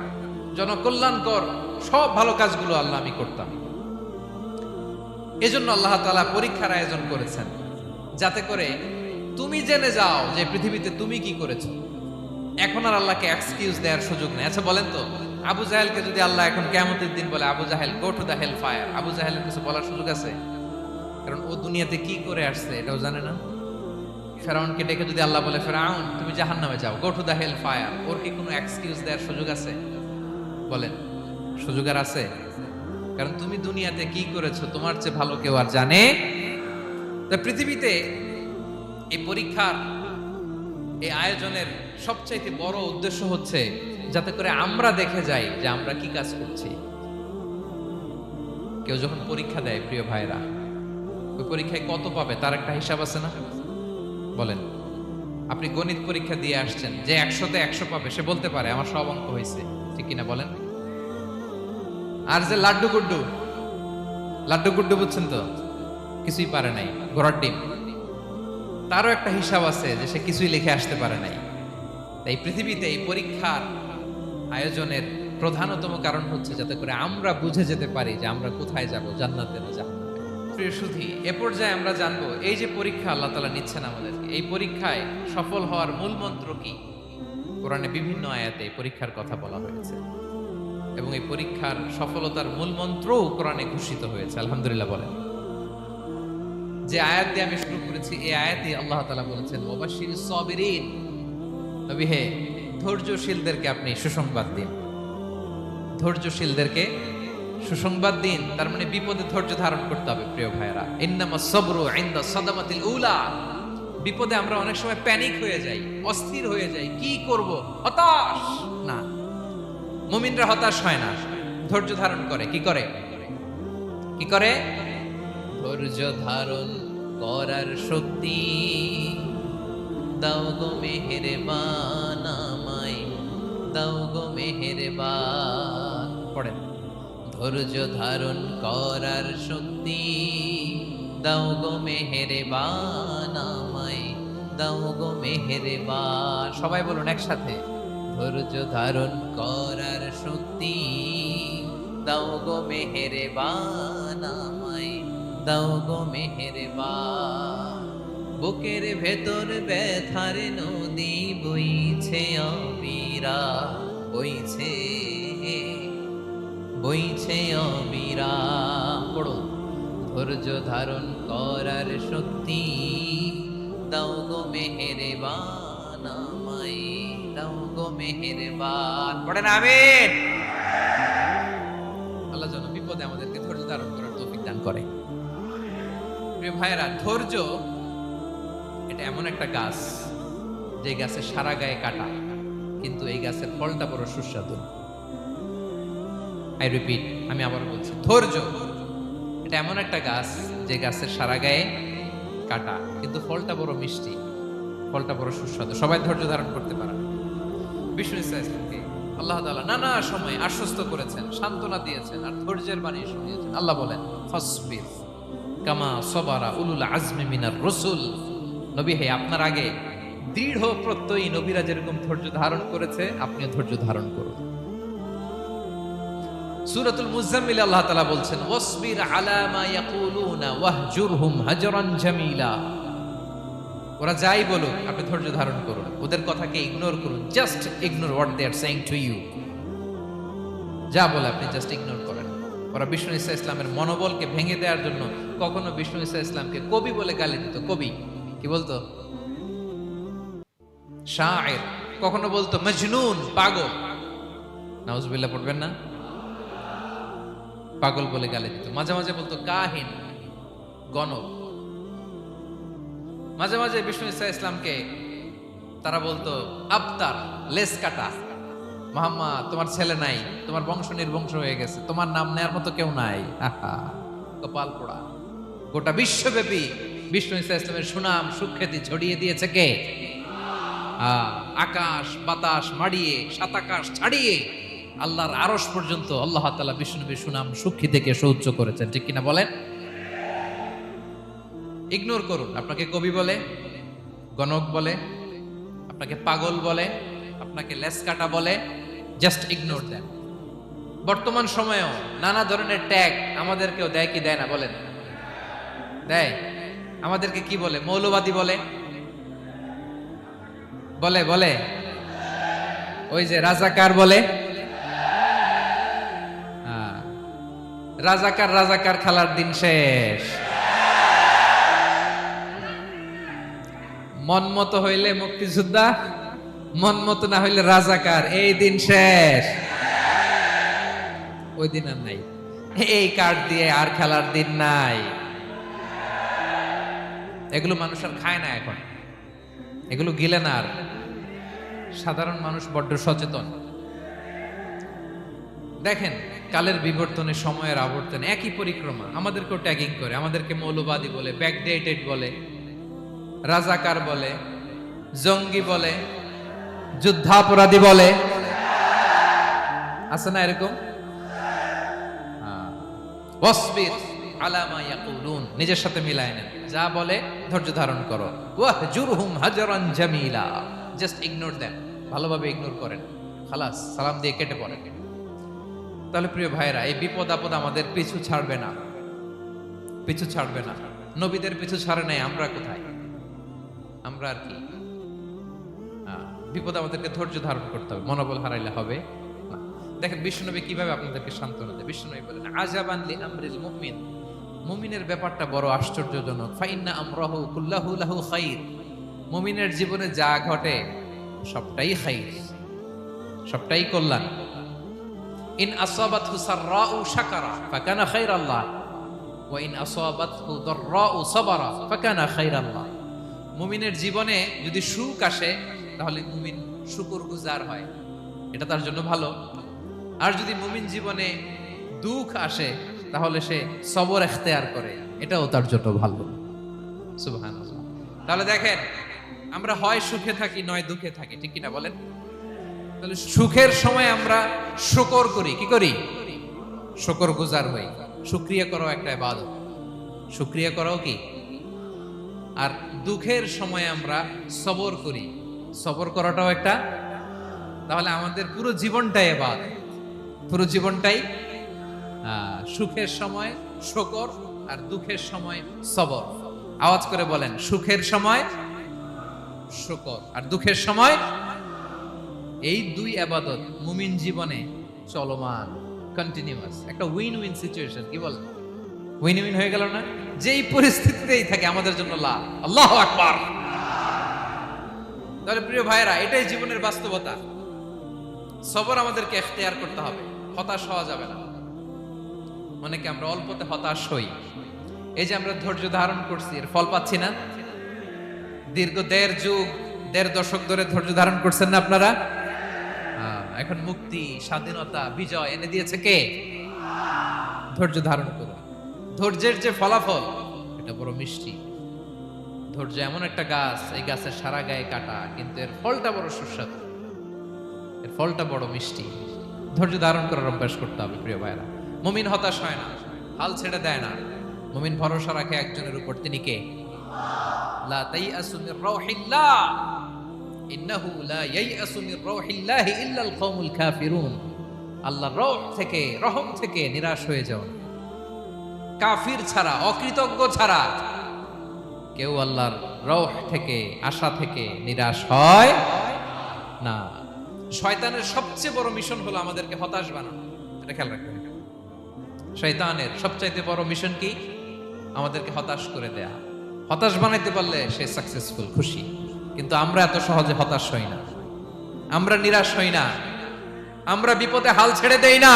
জনকল্যাণকর সব ভালো কাজগুলো আল্লাহ আমি করতাম। এজন্য আল্লাহ তাআলা পরীক্ষার আয়োজন করেছেন, যাতে করে তুমি জেনে যাও যে পৃথিবীতে তুমি কি করেছো। এখন আর আল্লাহকে এক্সকিউজ দেওয়ার সুযোগ নেই। আচ্ছা বলেন তো, আবু জাহেলকে যদি আল্লাহ এখন কিয়ামতের দিন বলে, Abu Jahl go to the hell fire, আবু জাহেলের কিছু বলার সুযোগ আছে? কারণ ও দুনিয়াতে কি করে আসছে এটাও জানে না। ফেরাউনকে ডেকে যদি আল্লাহ বলে, ফেরাউন তুমি জাহান্নামে যাও, go to the hell fire, ওর কি কোনো এক্সকিউজ দেওয়ার সুযোগ আছে? বলেন, সুযোগ আর আছে? কারণ তুমি দুনিয়াতে কি করেছো তোমার চেয়ে ভালো কেউ আর জানে। তা পৃথিবীতে এই পরীক্ষার এই আয়োজনের সবচাইতে বড় উদ্দেশ্য হচ্ছে যাতে করে আমরা দেখে যাই যে আমরা কি কাজ করছি। কেউ যখন পরীক্ষা দেয় প্রিয় ভাইরা, ওই পরীক্ষায় কত পাবে তার একটা হিসাব আছে না? বলেন, আপনি গণিত পরীক্ষা দিয়ে আসছেন, যে 100-তে 100 পাবে সে বলতে পারে আমার সব অঙ্ক হয়েছে, ঠিক কিনা বলেন? আর যে লাড্ডু গুড্ডু বুঝছেন তো, কিছুই পারে নাই, ঘোড়ার ডিম, তারও একটা হিসাব আছে যে সে কিছুই লিখে আসতে পারে নাই। তাই পৃথিবীতে এই পরীক্ষার আয়োজনের প্রধানতম কারণ হচ্ছে যাতে করে আমরা বুঝে যেতে পারি যে আমরা কোথায় যাব, জান্নাতে না জাহান্নামে। প্রিয় সুধী, এ পর্যায়ে আমরা জানবো এই যে পরীক্ষা আল্লাহ তাআলা নিচ্ছেন আমাদেরকে, এই পরীক্ষায় সফল হওয়ার মূল মন্ত্র কি। কোরআনে বিভিন্ন আয়াতে এই পরীক্ষার কথা বলা হয়েছে এবং এই পরীক্ষার সফলতার মূল মন্ত্রও কোরআনে ঘোষিত হয়েছে। আলহামদুলিল্লাহ বলেন। যে আয়াত দিয়ে আমি শুরু করেছি, এই আয়াতে আল্লাহ তাআলা বলেছেন, ওয়াবাশশিরিস সাবিরিন, নবী হে ধৈর্যশীলদেরকে আপনি সুসংবাদ দিন, ধৈর্যশীলদেরকে সুসংবাদ দিন। তার মানে বিপদে ধৈর্য ধারণ করতে হবে প্রিয় ভাইয়েরা। ইন্নামাস সাবরু ইনদা সাদামাতিল উলা। বিপদে আমরা অনেক সময় প্যানিক হয়ে যাই, অস্থির হয়ে যাই, কি করব, হতাশ না। মুমিনরা হতাশ হয় না, ধৈর্য ধারণ করে। কি করে? কি করে? ধৈর্য ধারণ করার শক্তি দাও গো মেহেরবান আমায়, দাও গো মেহেরবান। পড়েন, ধৈর্য ধারণ করার শক্তি দাও গো মেহেরবান আমায়, দাও গো মেহেরবান। সবাই বলুন একসাথে, ধৈর্য ধারণ করার শক্তি দাও গো মেহেরবান আমায়, দাও গো মেহেরবান। বুকের ভেতর ব্যথার নদী বইছে অবিরা, বইছে বইছে অবিরা। পড়ো, ধৈর্য ধারণ করার শক্তি দাও গো মেহেরবান, আমায় দাও গো মেহেরবান। পড়েন আমিন। আল্লাহ যেন বিপদে আমাদেরকে ধৈর্য ধারণ করার তৌফিক দান করে। প্রিয় ভাইয়েরা, ধৈর্য এটা এমন একটা গাছ যে গাছের সারা গায়ে কাটা, কিন্তু এই গাছের ফলটা বড় সুস্বাদু। আই রিপিট, আমি আবার বলছি, ধৈর্য এটা এমন একটা গাছ যে গাছের সারা গায়ে কাটা, কিন্তু ফলটা বড় মিষ্টি, ফলটা বড় সুস্বাদু। সবাই ধৈর্য ধারণ করতে পারে। বিষ্ণু ইসলামকে আল্লাহ তাআলা নানা সময় আশ্বস্ত করেছেন, সান্ত্বনা দিয়েছেন, আর ধৈর্যের বাণী শুনিয়েছেন। আল্লাহ বলেন, ফাসবির কামা সবারা উলুল আজমি মিনার রাসূল। নবী হে, আপনার আগে দৃঢ় প্রত্যয়ী নবীরা যেরকম ধৈর্য ধারণ করেছে, আপনিও ধৈর্য ধারণ করুন। সূরাতুল মুজাম্মিল আল্লাহ তাআলা বলছেন, ওয়াসবির আলা মা ইয়াকুলুনা ওয়াহজুরহুম হাজরান জামিলা। ওরা যাই বলুক, আপনি ধৈর্য ধারণ করুন, ওদের কথাকে ইগনোর করুন। Just ignore what they are saying to you. যা বলে আপনি জাস্ট ইগনোর করেন। ওরা বিষ্ণু ঈসা ইসলামের মনোবলকে ভেঙে দেওয়ার জন্য কখনো বিষ্ণু ঈসা ইসলামকে কবি বলে গালি দিত। কবি কি বলতো? শায়ের। কখনো বলতো মজনুন, পাগল। নাউজুবিল্লাহ পড়বেন না? পাগল বলে গালি দিত। মাঝে মাঝে বলতো কাহিন, গণক। মাঝে মাঝে বিষ্ণু ঈসা ইসলামকে তারা বলতো আবতার, লেস কাটা। মুহাম্মদ, তোমার ছেলে নাই, তোমার বংশ নির্বংশ হয়ে গেছে, তোমার নাম নেয়ার মতো কেউ নাই। আহা, কপাল পোড়া। গোটা বিশ্বব্যাপী বিষ্ণু ঈসা ইসলামের সুনাম সুখ্যাতি ছড়িয়ে দিয়েছে কে? আকাশ বাতাস মাড়িয়ে, সাত আকাশ ছাড়িয়ে আল্লাহর আরশ পর্যন্ত আল্লাহ তাআলা বিষ্ণু নবীর সুনাম সুখ্যাতিকে সৌচ্চ করেছেন। ঠিক কিনা বলেন? ইগনোর করুন। আপনাকে কবি বলে, গণক বলে, আপনাকে পাগল বলে, আপনাকে লেসকাটা বলে, জাস্ট ইগনোর দেন। বর্তমান সময়েও নানা ধরনের ট্যাগ আমাদেরকেও দেয় কি দেয় না বলেন? দেয়। আমাদেরকে কি বলে? মৌলবাদী বলে, বলে বলে ওই যে রাজাকার বলে। রাজাকার রাজাকার খেলার দিন শেষ। মন মতো হইলে মুক্তিযোদ্ধা, মন মতো না হইলে রাজাকার, এই দিন শেষ। ওই দিন আর নাই। এই কার্ড দিয়ে আর খেলার দিন নাই। এগুলো মানুষ আর খায় না এখন, এগুলো গিলে না আর। সাধারণ মানুষ বড্ড সচেতন। দেখেন, কালের বিবর্তনে, সময়ের আবর্তনে একই পরিক্রমা আমাদেরকেও ট্যাগিং করে। আমাদেরকে মৌলবাদী বলে, ব্যাকডেটেড বলে, রাজাকার বলে, জঙ্গি বলে, যুদ্ধাপরাধী বলে। আছে না এরকম? ওয়াসবির আলা মা ইয়াকুলুন, নিজের সাথে মিলায় নেন। যা বলে ধৈর্য ধারণ করো। ওয়াহজুরহুম হাজরান জামিলা, জাস্ট ইগনোর দেন, ভালোভাবে ইগনোর করেন, খালাস, সালাম দিয়ে কেটে পড়েন। তাহলে প্রিয় ভাইরা, এই বিপদ আপদ আমাদের পিছু ছাড়বে না, পিছু ছাড়বে না। নবীদের পিছু ছাড়ে নাই, আমরা কোথায়? আমরা আর কি? বিপদ আমাদেরকে ধৈর্য ধারণ করতে হবে, মনোবল হারাইলে হবে না। দেখেন বিশ্বনবী কিভাবে আপনাদেরকে সান্ত্বনা দেয়। বিশ্বনবী বলেন, আজাবান লি আমরিল মুমিন, মুমিনের ব্যাপারটা বড় আশ্চর্যজনক। ফাইন্না আমরাহু কুল্লাহু লাহু খাইর, মুমিনের জীবনে যা ঘটে সবটাই খাইর, সবটাই কল্যাণ। ইন আসাবাতহু সাররাউ শাকারা ফাকানা খাইরাল্লাহ ওয়া ইন আসাবাতহু দাররাউ সাবারা ফাকানা খাইরাল্লাহ। মুমিনের জীবনে যদি সুখ আসে তাহলে মুমিন শুকরগুজার হয়, এটা তার জন্য ভালো। আর যদি মুমিন জীবনে দুঃখ আসে তাহলে সে সবর ইখতিয়ার করে, এটাও তার জন্য ভালো। সুবহানাল্লাহ। তাহলে দেখেন, আমরা হয় সুখে থাকি নয় দুঃখে থাকি, ঠিক কিনা বলেন? তাহলে সুখের সময় আমরা শুকর করি, কি করি? শুকরগুজার হই। শুকরিয়া করাও একটা ইবাদত, শুকরিয়া করাও কি? আর দুঃখের সময় আমরা সবর করি, সবর করাটাও একটা। তাহলে আমাদের পুরো জীবনটাই ইবাদত, পুরো জীবনটাই সুখের সময় শুকর আর দুঃখের সময় সবর। আওয়াজ করে বলেন, সুখের সময় শুকর, আর দুঃখের সময়। এই দুই ইবাদত মুমিন জীবনে চলমান, কন্টিনিউয়াস, একটা উইন উইন সিচুয়েশন। কি বলেন? উইন উইন হয়ে গেল না? যেই পরিস্থিতিতেই থাকে আমাদের জন্য লাভ। আল্লাহু আকবার। তাহলে প্রিয় ভাইরা, এটাই জীবনের বাস্তবতা। সবর আমাদেরকে ইখতিয়ার করতে হবে, হতাশ হওয়া যাবে না। অনেকে আমরা অল্পতে হতাশ হই। এই যে আমরা ধৈর্য ধারণ করছি, এর ফল পাচ্ছি না। দীর্ঘ 1.5 দশক ধরে ধৈর্য ধারণ করছেন না আপনারা? এখন মুক্তি, স্বাধীনতা, বিজয় এনে দিয়েছে কে? ধৈর্য ধারণ করুন। ধৈর্যের যে ফলাফল, এটা বড় মিষ্টি। ধৈর্য এমন একটা গাছ, এই গাছের সারা গায়ে কাটা, কিন্তু এর ফলটা বড় সুস্বাদু, এর ফলটা বড় মিষ্টি। ধৈর্য ধারণ করার অভ্যাস করতে হবে প্রিয় ভাইরা। মুমিন হতাশ হয় না, হাল ছেড়ে দেয় না। মুমিন ভরসা রাখে একজনের উপর, তিনি কে? লা তাইয়াসু মির রাউহিল্লাহ, ইন্নাহু লা ইয়াইয়াসু মির রাউহিল্লাহি ইল্লাল কওমুল কাফিরুন। আল্লাহর রহ থেকে, রহম থেকে নিরাশ হয়ে যাও। কাফির ছাড়া, অকৃতজ্ঞ ছাড়া কেউ আল্লাহর রহ থেকে, আশা থেকে নিরাশ হয় না। শয়তানের সবচেয়ে বড় মিশন হলো আমাদেরকে হতাশ বানানো। এটা খেয়াল রাখবেন। শয়তানের সবচাইতে বড় মিশন কি? আমাদেরকে হতাশ করে দেয়া। হতাশ বানাইতে পারলে সে সাকসেসফুল, খুশি। কিন্তু আমরা এত সহজে হতাশ হই না, আমরা নিরাশ হই না, আমরা বিপদে হাল ছেড়ে দেই না।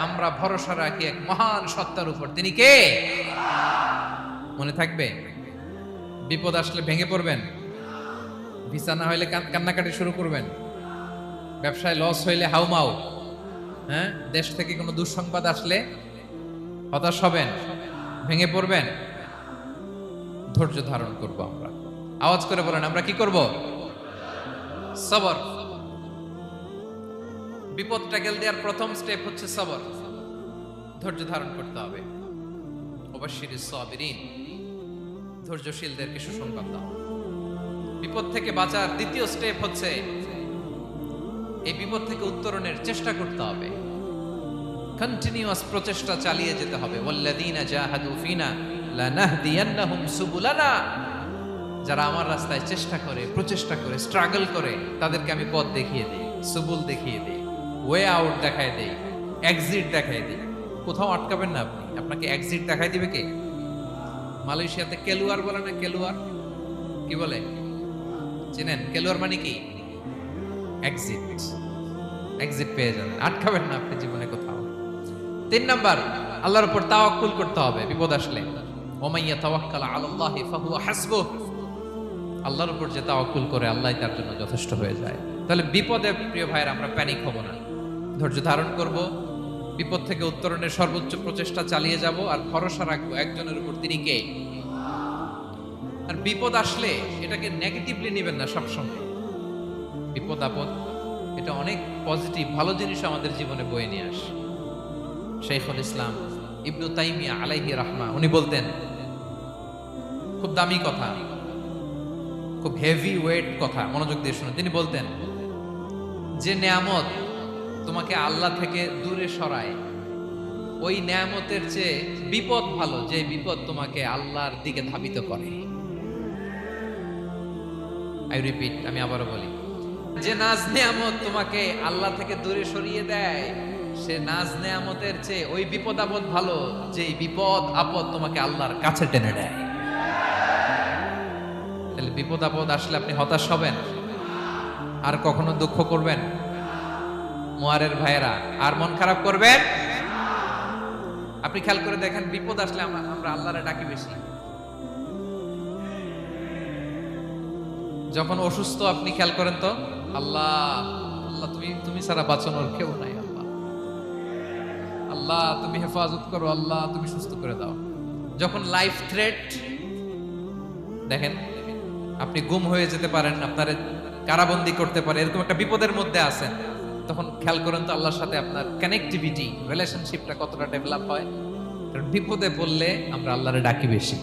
আমরা ভরসা রাখি এক মহান সত্তার উপর। তিনি কে? মনে থাকবে? বিপদ আসলে ভেঙে পড়বেন, ভিসা না হইলে কান্নাকাটি শুরু করবেন, ব্যবসায় লস হইলে হাউমাউ, হ্যাঁ, দেশ থেকে কোনো দুঃসংবাদ আসলে হতাশ হবেন, ভেঙে পড়বেন। ধৈর্য ধারণ করব আমরা। আওয়াজ করে বলেন, আমরা কি করব? সবর। বিপদ ট্যাকেল দেওয়ার প্রথম স্টেপ হচ্ছে সবর। ধৈর্য ধারণ করতে হবে। অবশ্যই সাবিরিন, ধৈর্যশীলদেরকে সুসংবাদ দাও। বিপদ থেকে বাঁচার দ্বিতীয় স্টেপ হচ্ছে এই বিপদ থেকে উত্তরণের চেষ্টা করতে হবে। কন্টিনিউয়াস প্রচেষ্টা চালিয়ে যেতে হবে। ওয়াল্লাযীনা জাহাদু ফিনা লানাহদিয়ান্নাহুম সুবুলানা। যারা আমার রাস্তায় চেষ্টা করে, প্রচেষ্টা করে, স্ট্রাগল করে, তাদেরকে আমি পথ দেখিয়ে দিই, সুবুল দেখিয়ে দিই, ওয়ে আউট দেখায় দেই, এক্সিট দেখায় দিই। কোথাও আটকাবেন না আপনি, আপনাকে এক্সিট দেখাই দিবে কে? মালয়েশিয়াতে কেলুয়ার বলে না? কেলুয়ার কি বলে চেনেন? কেলুয়ার মানে কি? এক্সিট। এক্সিট পেয়ে যাবেন, আটকাবেন না আপনি জীবনে কোথাও। 3 নাম্বার, আল্লাহর উপর তাওয়াক্কুল করতে হবে বিপদ আসলে। ওমাইয়া তাওয়াক্কাল আলাল্লাহি ফাহুয়া হাসবুহ। আল্লাহর উপর যে তাওয়াক্কুল করে, আল্লাহই তার জন্য যথেষ্ট হয়ে যায়। তাহলে বিপদে প্রিয় ভাইরা আমরা প্যানিক হব না, ধৈর্য ধারণ করব, বিপদ থেকে উত্তরণের সর্বোচ্চ প্রচেষ্টা চালিয়ে যাব, আর ভরসা রাখবো একজনের উপর, তিনি কে? আর বিপদ আসলে এটাকে নেগেটিভলি নেবেন না সবসময়। বিপদ আপদ এটা অনেক পজিটিভ, ভালো জিনিস আমাদের জীবনে বয়ে নিয়ে আসে। শাইখুল ইসলাম ইবনু তাইমিয়া আলাইহি রাহমা, উনি বলতেন, খুব দামি কথা, খুব হেভি ওয়েট কথা, মনোযোগ দিয়ে শুনুন। তিনি বলতেন, যে নেয়ামত তোমাকে আল্লাহ থেকে দূরে সরায়, ওই নেয়ামতের চেয়ে বিপদ ভালো, যে বিপদ তোমাকে আল্লাহর দিকে ধাবিত করে। আই রিপিট, আমি আবারও বলি, যে নাজ নেয়ামত তোমাকে আল্লাহ থেকে দূরে সরিয়ে দেয়, সে নাজ নেয়ামতের চেয়ে ওই বিপদ আপদ ভালো, যে বিপদ আপদ তোমাকে আল্লাহর কাছে টেনে দেয়। তাহলে বিপদ আপদ আসলে আপনি হতাশ হবেন, আর কখনো দুঃখ করবেন? মুয়ারের ভাইয়েরা, আর মন খারাপ করবেন? আপনি খেয়াল করে দেখেন, বিপদ আসলে আমরা আল্লাহরে ডাকি বেশি। যখন অসুস্থ আপনি খেয়াল করেন তো, আল্লাহ আল্লাহ, তুমি ছাড়া বাঁচানোর কেউ নাই, আল্লাহ আল্লাহ তুমি হেফাজত করো, আল্লাহ তুমি সুস্থ করে দাও। যখন লাইফ থ্রেট, দেখেন আপনি গুম হয়ে যেতে পারেন, আপনার কারাবন্দি করতে পারে, এরকম একটা বিপদের মধ্যে আছেন, তখন খেয়াল করেন তো আল্লাহর সাথে আপনার কানেক্টিভিটি, রিলেশনশিপটা কতটা ডেভেলপ হয়। কারণ বিপদে পড়লে আমরা আল্লাহরে ডাকি বেশি।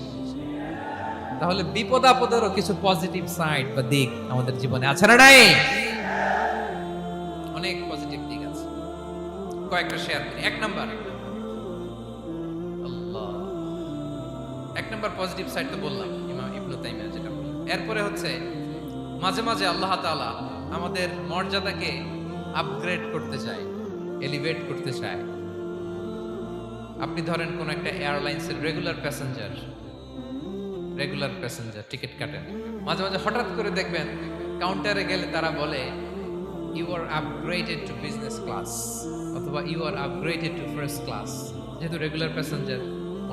তাহলে বিপদ আপদেরও কিছু পজিটিভ সাইড বা দিক আমাদের জীবনে আছে না নাই? অনেক পজিটিভ দিক আছে, কয়েকটা শেয়ার করি। 1 নাম্বার, আল্লাহ, 1 নাম্বার পজিটিভ সাইড তো বললাম, ইমাম ইবনে তাইমিয়া যেটা বললেন। এরপরে হচ্ছে মাঝে মাঝে আল্লাহ তাআলা আমাদের মর্যাদাকে আপগ্রেড করতে চায়, এলিভেট করতে চায়। আপনি ধরেন কোন একটা এয়ারলাইন্সের রেগুলার প্যাসেঞ্জার টিকিট কাটেন, মাঝে মাঝে হঠাৎ করে দেখবেন কাউন্টারে গেলে তারা বলে you are upgraded to business class অথবা you are upgraded to first class. যেহেতু রেগুলার প্যাসেঞ্জার,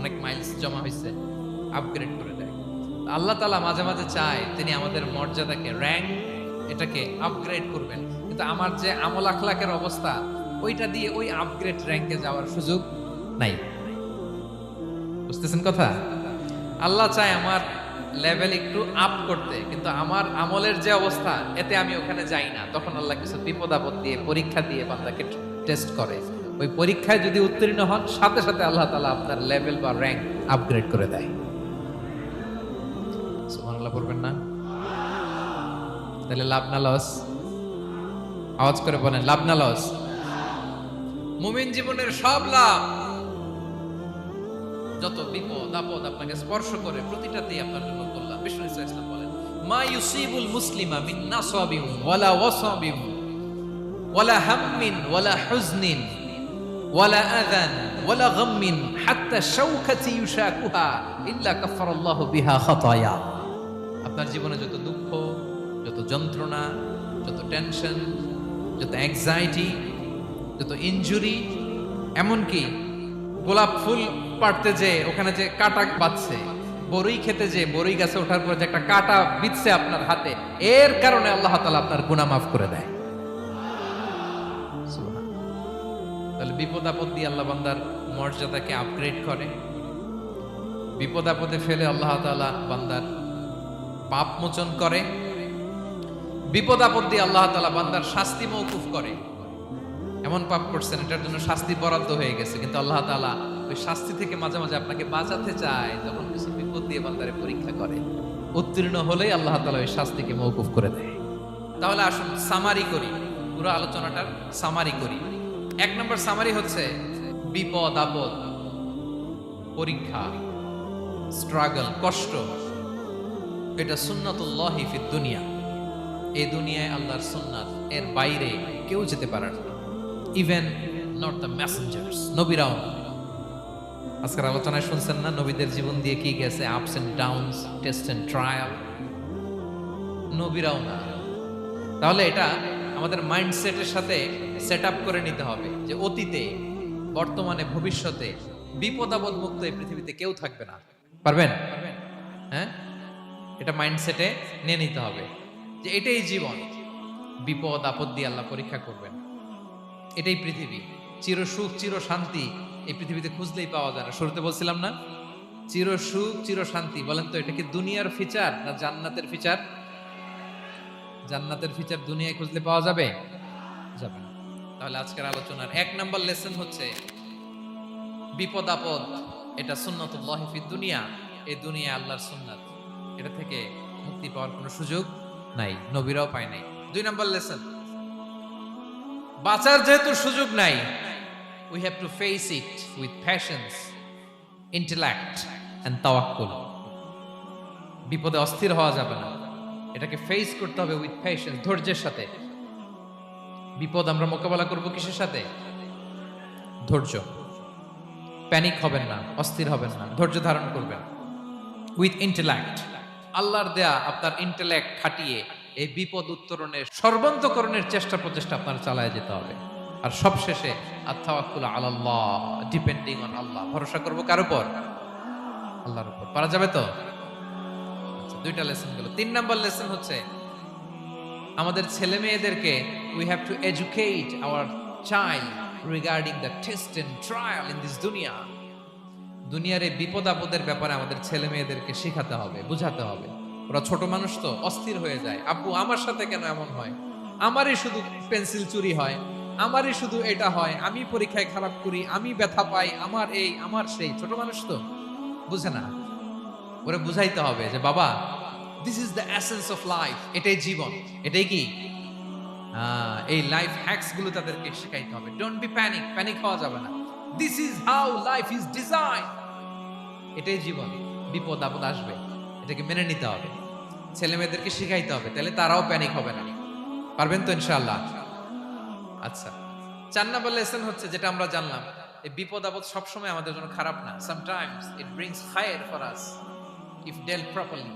অনেক মাইলস জমা হয়েছে, আপগ্রেড করে দেয়। আল্লাহ তাআলা মাঝে মাঝে চায় তিনি আমাদের মর্যাদাকে, র্যাঙ্ক এটাকে আপগ্রেড করবেন, কিন্তু আমার যে আমল আখলাকের অবস্থা ওইটা দিয়ে ওই আপগ্রেড র্যাঙ্কে যাওয়ার সুযোগ নাই। বুঝতেছেন কথা? আল্লাহ চায় আমার লেভেল একটু আপ করতে, কিন্তু আমার আমলের যে অবস্থা এতে আমি ওখানে যাই না। তখন আল্লাহ কিছু বিপদ আপদ দিয়ে, পরীক্ষা দিয়ে বান্দাকে টেস্ট করে। ওই পরীক্ষায় যদি উত্তীর্ণ হন, সাথে সাথে আল্লাহ তাআলা আপনার লেভেল বা র্যাঙ্ক আপগ্রেড করে দেয়। সুবহানাল্লাহ পড়বেন না? তাহলে লাভ না লস? আওয়াজ করে বলেন, লাভ না লস? মুমিন জীবনের সব লাভ। যত বিপদ আপদ আপনাকে স্পর্শ করে প্রতিটাতেই আপনার জন্য কল্যাণ। বিষ্ণু ইসলাম বলেন, মা ইউসিবুল মুসলিমা মিন নাসাবিন ওয়ালা ওয়াসাবিন ওয়ালা হাম্মিন ওয়ালা হুজনিন ওয়ালা আযান ওয়ালা গাম্মিন হাত্তা শাওকাতি ইউশাকুহা ইল্লা কাফারাল্লাহু বিহা খাতায়া। আপনার জীবনে যত দুঃখ, যত যন্ত্রণা, যত টেনশন, যত অ্যাংজাইটি, যত ইনজুরি, এমনকি গোলাপ ফুল পাড়তে যে ওখানে যে কাটা বাঁধছে, বড়ই খেতে যে বড়ই গাছে ওঠার পর যে একটা কাটা বিঁধছে আপনার হাতে, এর কারণে আল্লাহ তাআলা আপনার গুনাহ মাফ করে দেয়। তাহলে বিপদ আপদ দিয়ে আল্লাহ বান্দার মর্যাদাকে আপগ্রেড করে। বিপদ আপদে ফেলে আল্লাহ তাআলা বান্দার পাপ মোচন করে। বিপদ আপদ দিয়ে আল্লাহ তাআলা বান্দার শাস্তি মওকুফ করে। এমন পাপ করছেন এটার জন্য শাস্তি বরাদ্দ হয়ে গেছে, কিন্তু আল্লাহ তাআলা ওই শাস্তি থেকে মাঝে মাঝে আপনাকে বাঁচাতে চায়, যখন কিছু বিপদ দিয়ে বান্দারে পরীক্ষা করে। উত্তীর্ণ হলেই আল্লাহ তাআলা ওই শাস্তিকে মওকুফ করে দেয়। তাহলে আসুন সামারি করি, পুরো আলোচনাটার সামারি করি। এক নম্বর সামারি হচ্ছে বিপদ আপদ, পরীক্ষা, স্ট্রাগল, কষ্ট, এটা সুন্নাতুল্লাহি ফিদ দুনিয়া। এই দুনিয়ায় আল্লাহর সুন্নাত, এর বাইরে কেউ যেতে পারে না, ইভেন নট দ্য মেসেঞ্জার্স, নবীরাও না। আজকের আলোচনায় শুনছেন না নবীদের জীবন দিয়ে কি গেছে, ups and downs, test and trial, নবীরাও না। তাহলে এটা আমাদের মাইন্ডসেটের সাথে সেট আপ করে নিতে হবে যে অতীতে, বর্তমানে, ভবিষ্যতে বিপদ আপদ মুক্ত এই পৃথিবীতে কেউ থাকবে না। পারবেন? হ্যাঁ, এটা মাইন্ডসেটে নিয়ে নিতে হবে যে এটাই জীবন, বিপদ আপদ দিয়ে আল্লাহ পরীক্ষা করবেন। এটাই পৃথিবী। চির সুখ চির শান্তি এই পৃথিবীতে খুঁজলেই পাওয়া যায় না। শুরুতে বলছিলাম না, চির সুখ চির শান্তি। বলেন তো এটা কি দুনিয়ার ফিচার না জান্নাতের ফিচার? জান্নাতের ফিচার দুনিয়ায় খুঁজলে পাওয়া যাবে? যাবে না। তাহলে আজকের আলোচনার এক নাম্বার লেসন হচ্ছে বিপদ আপদ এটা সুন্নাতুল্লাহি ফিদ দুনিয়া। এই দুনিয়া আল্লাহর সুন্নাত, এটা থেকে মুক্তি পাওয়ার কোনো সুযোগ নাই, নবীরাও পায় নাই। দুই নাম্বার লেসন, বাঁচার যেহেতু সুযোগ নাই, we have to face it with patience, intellect and tawakkul. বিপদে অস্থির হওয়া যাবে না, এটাকে ফেস করতে হবে উইথ পেশেন্স, ধৈর্যের সাথে। বিপদ আমরা মোকাবেলা করব কিসের সাথে? ধৈর্য। প্যানিক হবেন না, অস্থির হবেন না, ধৈর্য ধারণ করবেন উইথ ইন্টেলেক্ট। আল্লাহর দেয়া আপনার ইন্টেলেক্ট খাটিয়ে এই বিপদ উত্তরণের সর্বান্তকরণের চেষ্টা প্রচেষ্টা আপনার চালায় যেতে হবে। আর সবশেষে আত-তাওয়াক্কুল আলাল্লাহ, ডিপেন্ডিং অন আল্লাহ, ভরসা করব কার উপর? আল্লাহর উপর। পারা যাবে তো? আচ্ছা, দুইটা লেসন গেল। তিন নাম্বার লেসন হচ্ছে আমাদের ছেলে মেয়েদেরকে we have to educate our child regarding the test and trial in this দুনিয়া। দুনিয়ার এই বিপদ আপদের ব্যাপারে আমাদের ছেলে মেয়েদেরকে শেখাতে হবে, বুঝাতে হবে। ওরা ছোট মানুষ তো অস্থির হয়ে যায়, আব্বু আমার সাথে কেন এমন হয়, আমারই শুধু পেন্সিল চুরি হয়, আমারই শুধু এটা হয়, আমি পরীক্ষায় খারাপ করি, আমি ব্যথা পাই, আমার এই আমার সেই। ছোট মানুষ তো বুঝে না। ওরা বুঝাইতে হবে যে বাবা, this is the essence of life, এটাই জীবন। এটাই কি এই লাইফ হ্যাকস গুলো তাদেরকে শেখাইতে হবে। ডোন্ট বি প্যানিক, প্যানিক হওয়া যাবে না। This is how life is design, এটাই জীবন। বিপদ আপদ আসবে, এটাকে মেনে নিতে হবে, ছেলে মেয়েদেরকে শিখাইতে হবে, তাহলে তারাও প্যানিক হবে না। পারবেন তো ইনশাআল্লাহ? আচ্ছা, 4 নাম্বার লেসন হচ্ছে যেটা আমরা জানলাম, এই বিপদ আপদ সবসময় আমাদের জন্য খারাপ না। সামটাইমস ইট ব্রিংস খায়ের for us if dealt properly.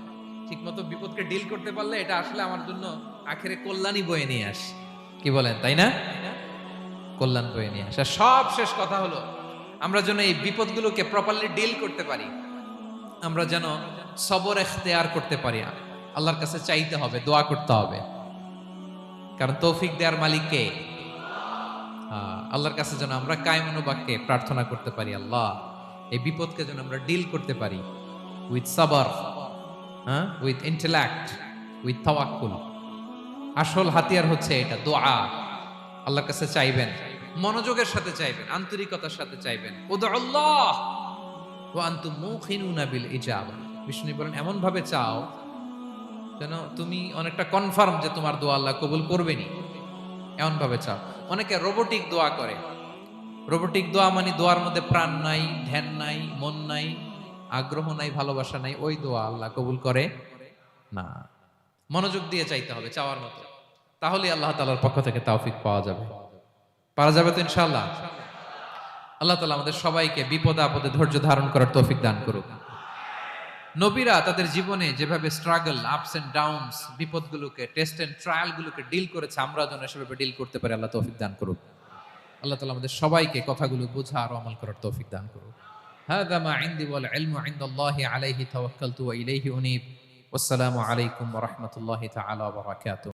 ঠিকমতো বিপদকে ডিল করতে পারলে এটা আসলে আমার জন্য আখেরে কল্যাণই বয়ে নিয়ে আসে। কি বলেন, তাই না? কল্যাণ বয়ে নিয়ে আসে। আর সব শেষ কথা হলো, আমরা যেন এই বিপদগুলোকে প্রপারলি ডিল করতে পারি, আমরা যেন সবর এখতিয়ার করতে পারি। আল্লাহর কাছে চাইতে হবে, দোয়া করতে হবে, কারণ তৌফিক দেওয়ার মালিক কে? আল্লাহর কাছে যেন আমরা কায়মনোবাক্যে প্রার্থনা করতে পারি, আল্লাহ এই বিপদকে যেন আমরা ডিল করতে পারি উইথ সাবর, উইথ ইন্টেলেক্ট, উইথ তাওয়াক্কুল। আসল হাতিয়ার হচ্ছে এটা, দোয়া। আল্লাহর কাছে চাইবেন, মনোযোগের সাথে চাইবেন, আন্তরিকতার সাথে চাইবেন। উদউল্লাহ ওয়া আনতুম মুখিনুনা বিল ইজাবা। বিষ্ণু বলেন এমন ভাবে চাও যেন তুমি অনেকটা কনফার্ম যে তোমার দোয়া আল্লাহ কবুল করবেনই, এমন ভাবে চাও। অনেকে রোবোটিক দোয়া করে। রোবোটিক দোয়া মানে দোয়ার মধ্যে প্রাণ নাই, ধ্যান নাই, মন নাই, আগ্রহ নাই, ভালোবাসা নাই, ওই দোয়া আল্লাহ কবুল করে না। মনোযোগ দিয়ে চাইতে হবে চাওয়ার মতো, তাহলে আল্লাহ তাআলার পক্ষ থেকে তৌফিক পাওয়া যাবে। পারা যাবে তো ইনশাআল্লাহ? আল্লাহ তাআলা আমাদের সবাইকে বিপদে আপদে ধৈর্য ধারণ করার তৌফিক দান করুক। নবীরা তাদের জীবনে যেভাবে স্ট্রাগল, আপস এন্ড ডাউনস, বিপদগুলোকে, টেস্ট এন্ড ট্রায়ালগুলোকে ডিল করেছে, আমরা যেন সেভাবে ডিল করতে পারি। আল্লাহ তৌফিক দান করুক। আল্লাহ তাআলা আমাদের সবাইকে কথাগুলো বোঝা আর আমল করার তৌফিক দান করুক। হাযা মা ইনদি ওয়াল ইলমু ইনদাল্লাহি আলাইহি তাওয়াক্কালতু ওয়া ইলাইহি উনীব। ওয়াসসালামু আলাইকুম ওয়া রাহমাতুল্লাহি তাআলা ওয়া বারাকাতুহু।